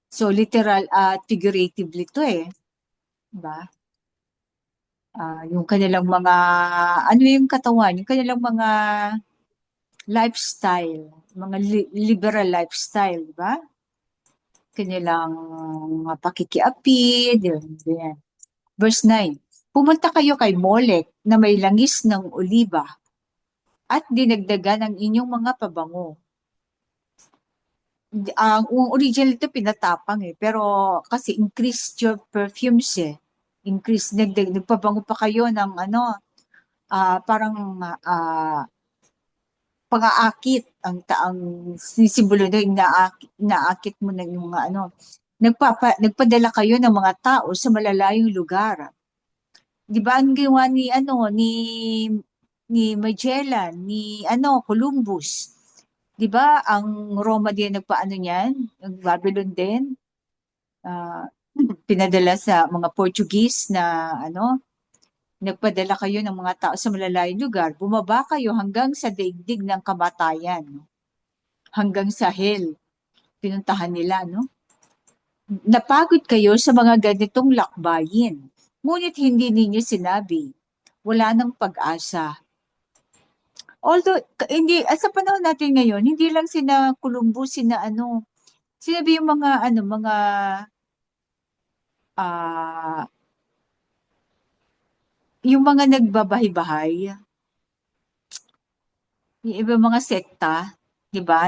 So, literal at figuratively to diba? Yung kanilang mga, yung katawan, yung kanilang mga lifestyle, mga liberal lifestyle, diba? Kanilang pakikiapid, yan. Verse 9, pumunta kayo kay Molek na may langis ng oliba at dinagdagan ang inyong mga pabango. Ang original ito pinatapang pero kasi increase your perfumes increase, nagpabango pa kayo ng parang pang-aakit ang simbolo doon, inaakit mo na yung nagpadala kayo ng mga tao sa malalayong lugar. Di ba ang ginawa ni Magellan, ni Columbus, 'Di ba ang Roma din nagpaano niyan, ang Babylon din, ah, pinadala sa mga Portuguese na ano, nagpadala kayo ng mga tao sa malalayong lugar, bumaba kayo hanggang sa daigdig ng kamatayan, no? Hanggang sa hell, pinuntahan nila, no? Napagod kayo sa mga ganitong lakbayin, ngunit hindi ninyo sinabi, wala nang pag-asa. Although, hindi, sa panahon natin ngayon, hindi lang sina Columbus, sina ano, sinabi yung mga, ano, mga, ah, yung mga nagbabahay-bahay, yung iba mga sekta, di ba,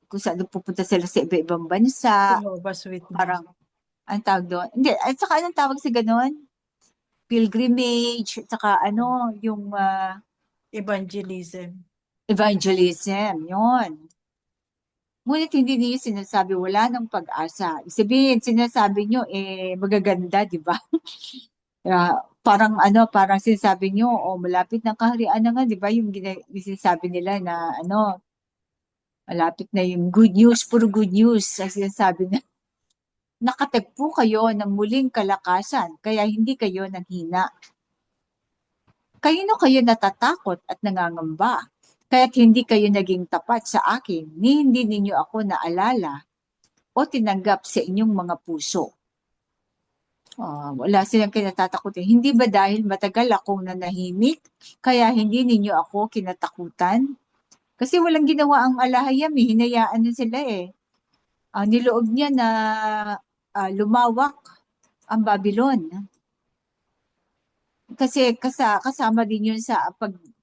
kung saan pupunta sila sa iba-ibang bansa, Jehovah's Witness. parang, ang tawag doon, hindi, at saka anong tawag sa ganon? Pilgrimage, at saka ano, yung Evangelism. evangelism, yon. Ngunit hindi niyo sinasabi wala ng pag-asa. Sabihin, sinasabi niyo, magaganda, di ba? Parang ano, parang sinasabi niyo, malapit ng kaharian na nga, di ba? Yung sinasabi nila na ano, malapit na yung good news, puro good news. Ang sinasabi na, nakatagpo kayo ng muling kalakasan, kaya hindi kayo nanghina. Kayo natatakot at nangangamba, kaya't hindi kayo naging tapat sa akin, ni hindi ninyo ako naalala o tinanggap sa inyong mga puso. Wala silang kinatatakutin. Hindi ba dahil matagal akong nanahimik, kaya hindi ninyo ako kinatakutan? Kasi walang ginawa ang alahayam, hinayaan na sila niloob niya na lumawak ang Babylon. Kasi kasama din yun sa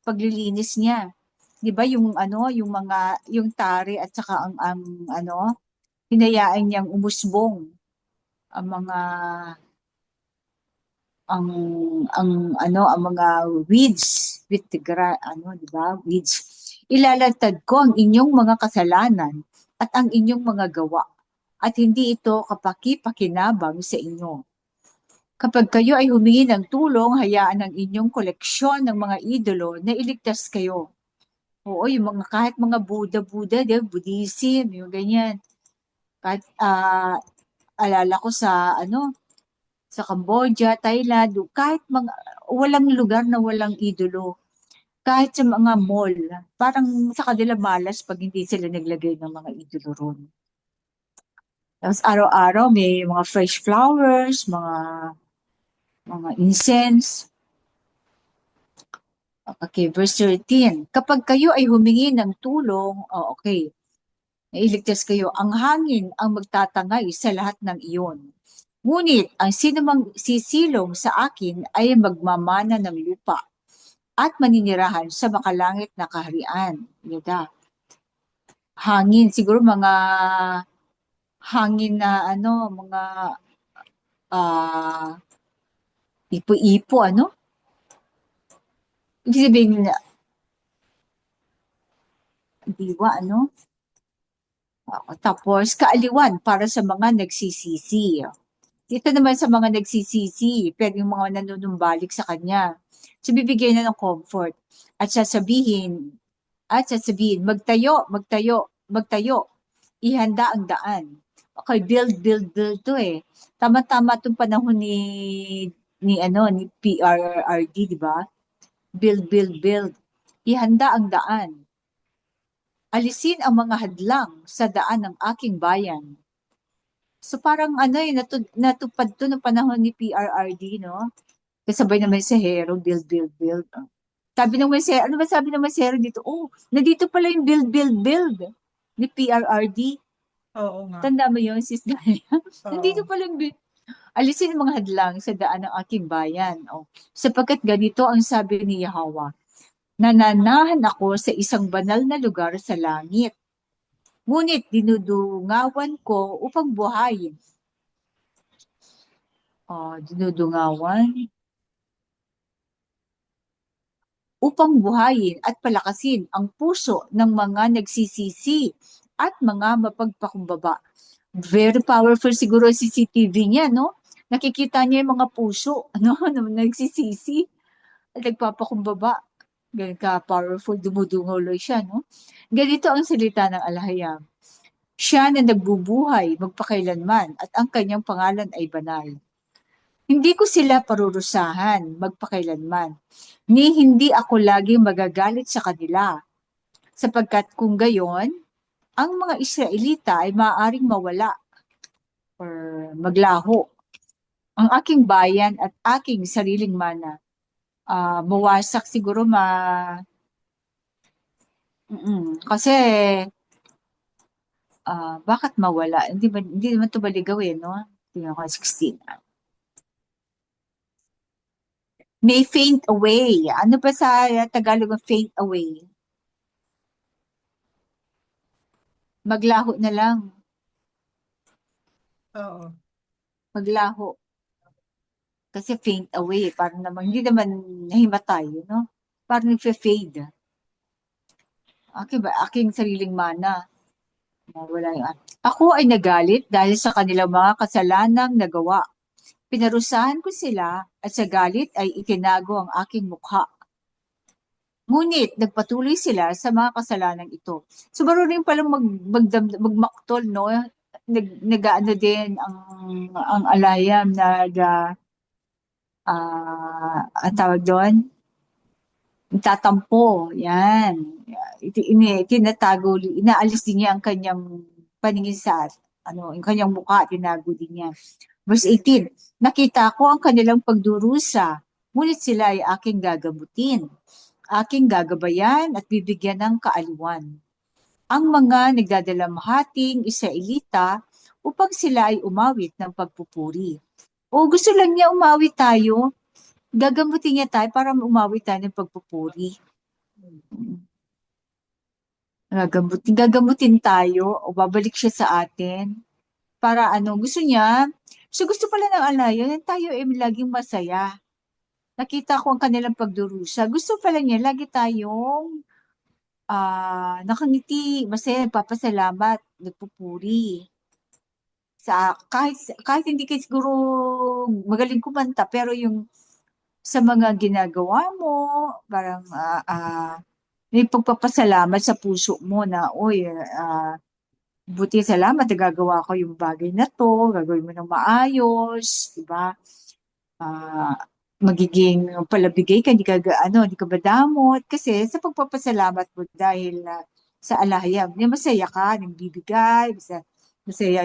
paglilinis niya. 'Di ba yung ano, yung tari at saka ang ano, hinayaan niyang umusbong ang mga ang mga weeds, ano, 'di ba? Weeds. Ilalatad ko ang inyong mga kasalanan at ang inyong mga gawa, at hindi ito kapaki-pakinabang sa inyo. Kapag kayo ay humingi ng tulong, hayaan ang inyong koleksyon ng mga idolo na iligtas kayo. Oo, yung mga kahit mga Buddha, Buddhism, yung ganyan. Kahit alala ko sa sa Cambodia, Thailand, kahit mga walang lugar na walang idolo. Kahit sa mga mall, parang sa kanila malas pag hindi sila naglagay ng mga idolo ron. Tapos araw-araw may mga fresh flowers, mga incense. Okay, verse 13. Kapag kayo ay humingi ng tulong, okay, nailigtas kayo, ang hangin ang magtatangay sa lahat ng iyon. Ngunit ang sinumang sisilong sa akin ay magmamana ng lupa at maninirahan sa makalangit na kaharian. Yada. Hangin, siguro mga hangin na mga ipo-ipo, Ibig sabihin na, diwa, tapos, kaaliwan para sa mga nagsisisi. Ito naman sa mga nagsisisi, pero yung mga nanunumbalik sa kanya. So, bibigyan na ng comfort. At sasabihin, magtayo, ihanda ang daan. Okay, build to Tama-tama itong panahon ni PRRD, di ba? Build. Ihanda ang daan. Alisin ang mga hadlang sa daan ng aking bayan. So parang natupad to ng panahon ni PRRD, no? Kasabay naman si Hero, build. Sabi ng Mesero, ano ba sabi ng Mesero dito? Nandito pala yung build ni PRRD. Oo nga. Tanda mo yun, sis Dahlia? Oo. Nandito pala yung alisin ang mga hadlang sa daan ng aking bayan. Sapagkat ganito ang sabi ni Yahweh, nananahan ako sa isang banal na lugar sa langit. Ngunit dinudungawan ko upang buhayin. Dinudungawan. Upang buhayin at palakasin ang puso ng mga nagsisisi at mga mapagpakumbaba. Very powerful siguro ang CCTV niya, no? Nakikita niya yung mga puso, na nagsisisi at nagpapakumbaba. Ganun ka-powerful, dumudunguloy siya, no? Ganito ang salita ng Alhayam. Siya na nagbubuhay magpakailanman at ang kanyang pangalan ay banal. Hindi ko sila parurusahan magpakailanman, ni hindi ako laging magagalit sa kanila, sapagkat kung gayon, ang mga Israelita ay maaaring mawala or maglaho. Ang aking bayan at aking sariling mana, mawasak siguro kasi bakit mawala? Hindi naman ito baligawin, no? Tingnan ko 16. May faint away. Ano ba sa Tagalog ang faint away? Maglaho na lang. Oo. Maglaho. Kasi faint away. Parang naman, hindi naman nahimatay, no? Parang nagfe-fade. Aking sariling mana. Wala yun. Ako ay nagalit dahil sa kanilang mga kasalanang nagawa. Pinarusahan ko sila at sa galit ay itinago ang aking mukha. Ngunit nagpatuloy sila sa mga kasalanan ito. So marunong palang magmaktol, no? Nag-ano din ang alayam ang tawag doon, tatampo, yan. Inaalis din niya ang kanyang paningin sa, yung kanyang mukha, tinago din niya. Verse 18, nakita ko ang kanilang pagdurusa, ngunit sila ay aking gagamutin, aking gagabayan at bibigyan ng kaaliwan. Ang mga nagdadalamhating Israelita upang sila ay umawit ng pagpupuri. O gusto lang niya umawit tayo, gagamutin niya tayo para umawit tayo ng pagpupuri. Gagamutin tayo o babalik siya sa atin para gusto niya. So gusto pala ng alayo na tayo ay laging masaya. Nakita ko ang kanilang pagdurusa. Gusto pala niya lagi tayong nakangiti, masaya, nagpapasalamat, nagpupuri. Kahit hindi kayo siguro magaling kumanta, pero yung sa mga ginagawa mo, parang may pagpapasalamat sa puso mo na, buti salamat, nagagawa ko yung bagay na to, gagawin mo ng maayos, di ba? Magiging palabigay ka, hindi ka badamot, kasi sa pagpapasalamat mo dahil sa alahayam, masaya ka, nagbibigay, masaya,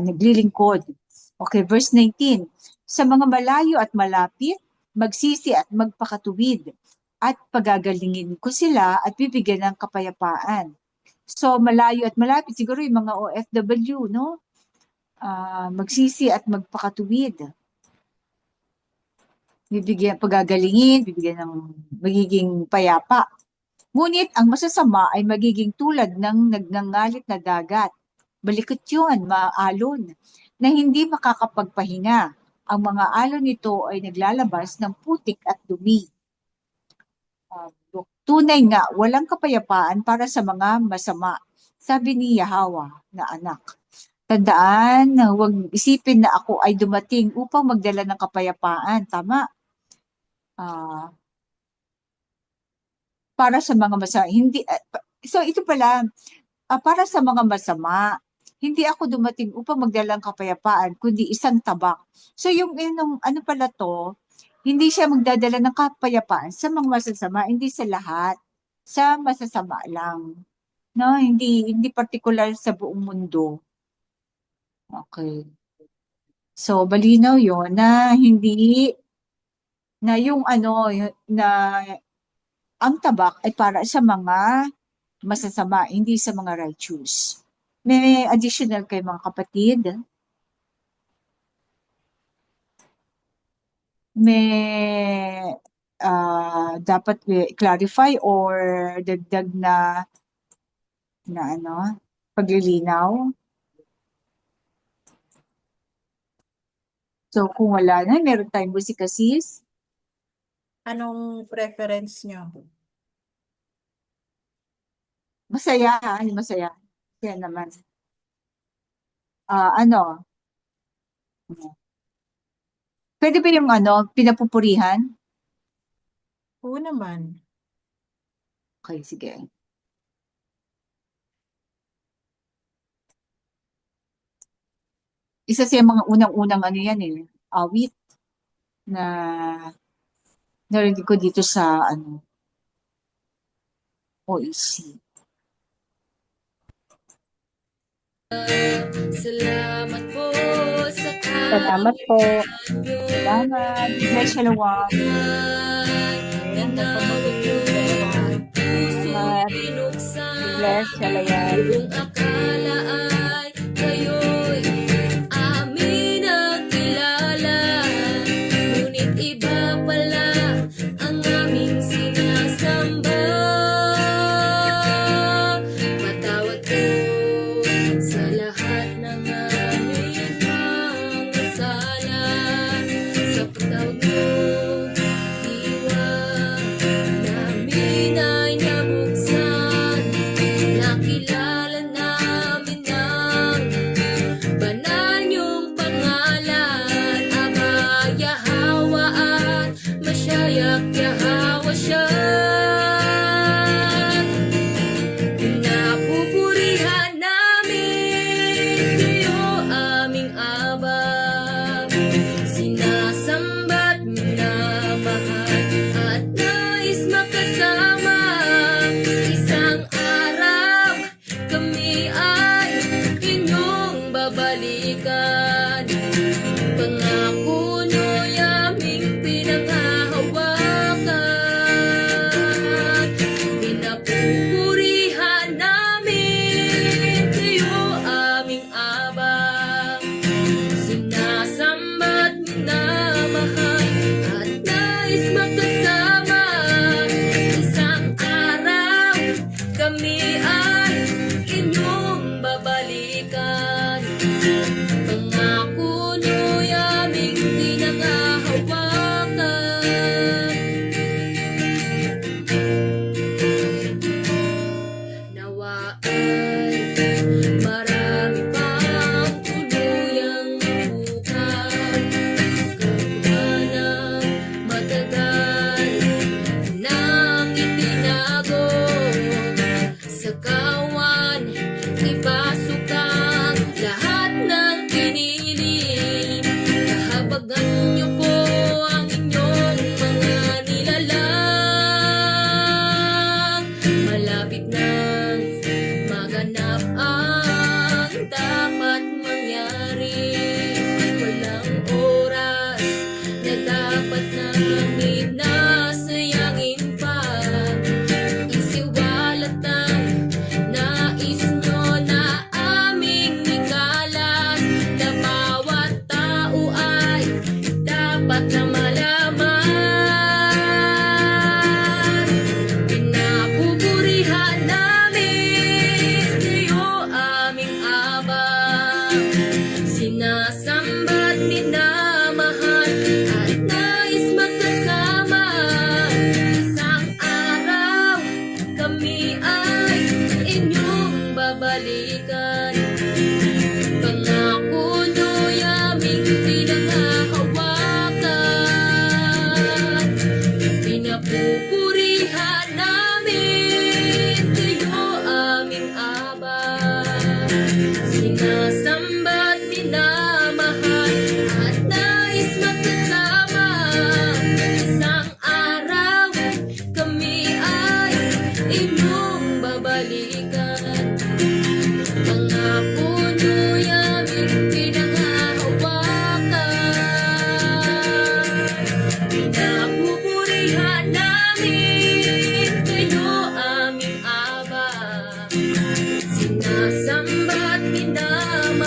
naglilingkod. Okay, verse 19. Sa mga malayo at malapit, magsisi at magpakatuwid, at pagagalingin ko sila at bibigyan ng kapayapaan. So, malayo at malapit, siguro yung mga OFW, no? Magsisi at magpakatuwid. Pagagalingin, bibigyan ng magiging payapa. Ngunit ang masasama ay magiging tulad ng nagngangalit na dagat. Balikot yun, maalon, na hindi makakapagpahinga. Ang mga alon nito ay naglalabas ng putik at dumi. Tunay nga, walang kapayapaan para sa mga masama, sabi ni Yahawa na anak. Tandaan, huwag isipin na ako ay dumating upang magdala ng kapayapaan. Tama. Para sa mga masama. So ito pala, para sa mga masama, hindi ako dumating upang magdala ng kapayapaan, kundi isang tabak. So yung ano pala to, hindi siya magdadala ng kapayapaan sa mga masasama, hindi sa lahat, sa masasama lang. No, hindi particular sa buong mundo. Okay. So balinaw 'yon na hindi na yung na ang tabak ay para sa mga masasama, hindi sa mga righteous. May additional kay mga kapatid? May dapat clarify or dagdag na paglilinaw? So kung wala na, meron tayong musika sis. Anong preference nyo? Masaya, masaya. Kaya naman. Pwede ba yung pinapupurihan? Oo naman. Okay, sige. Isa sa mga unang-unang ano yan eh, awit na narinig ko dito sa ano, OEC. Salamat po sa Salamat po. Salamat. Bless you, Lawag. Ayan, nagpapagod po. Salamat. Bless you, Layan. Kung akala ay kayo'y amin ang kilala, ngunit iba pala ang aming sinasamba. Patawad po sa lahat ng aming pangasala. Sa patawad mo, diwa namin ay nabuksan. Nakilala namin ang banal niyong pangalan. Aba Yahawa at Mashayak Yahawa siya. Pinapupurihan namin kayo, aming Aba. Sinasamba't minamahal at nais makasama. Isang araw kami ay inyong babalikan. Pangako nyo'y aming pinanghahawakan. Pinapupurihan namin kayo, aming Aba. Sinasamba't minamahal at nais makasama. Isang araw kami ay inyong babalikan. Pangako nyo'y aming pinanghahawakan. Nawa ay marami pang tuluyang bukas. Gawa ng matagal nang itinago sa kawan, ipasok ang lahat ng pinili. Kahabagan niyo po ang inyong mga nilalang. Malapit nang maganap ang dapat mangyari. Walang oras na dapat namin nasayangin pa. Isiwalat ang nais nyo na aming ikalat, na bawat tao ay dapat na malaman. Pinapupurihan namin kayo, aming Aba. Sinasamba't minamahal at nais magkasama. Isang araw kami ay inyong babalikan. Pangako nyo'y aming pinanghahawakan. Pinapupurihan namin kayo, aming Aba. Sinasamba't minamahal at nais magkasama. Isang araw kami ay inyong babalikan. Pangako nyo'y aming pinanghahawakan. Pinapupurihan namin kayo, aming Aba. Sinasamba't minamahal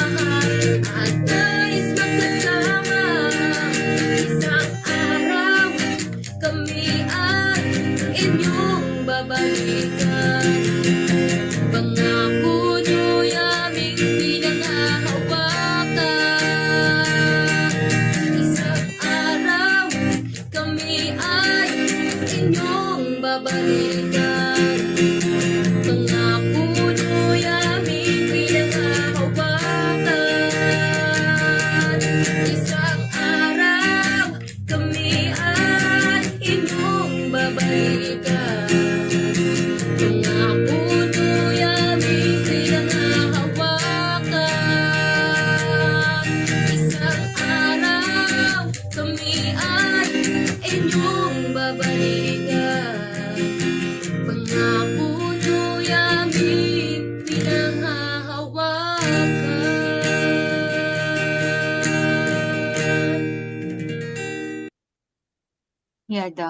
Yada.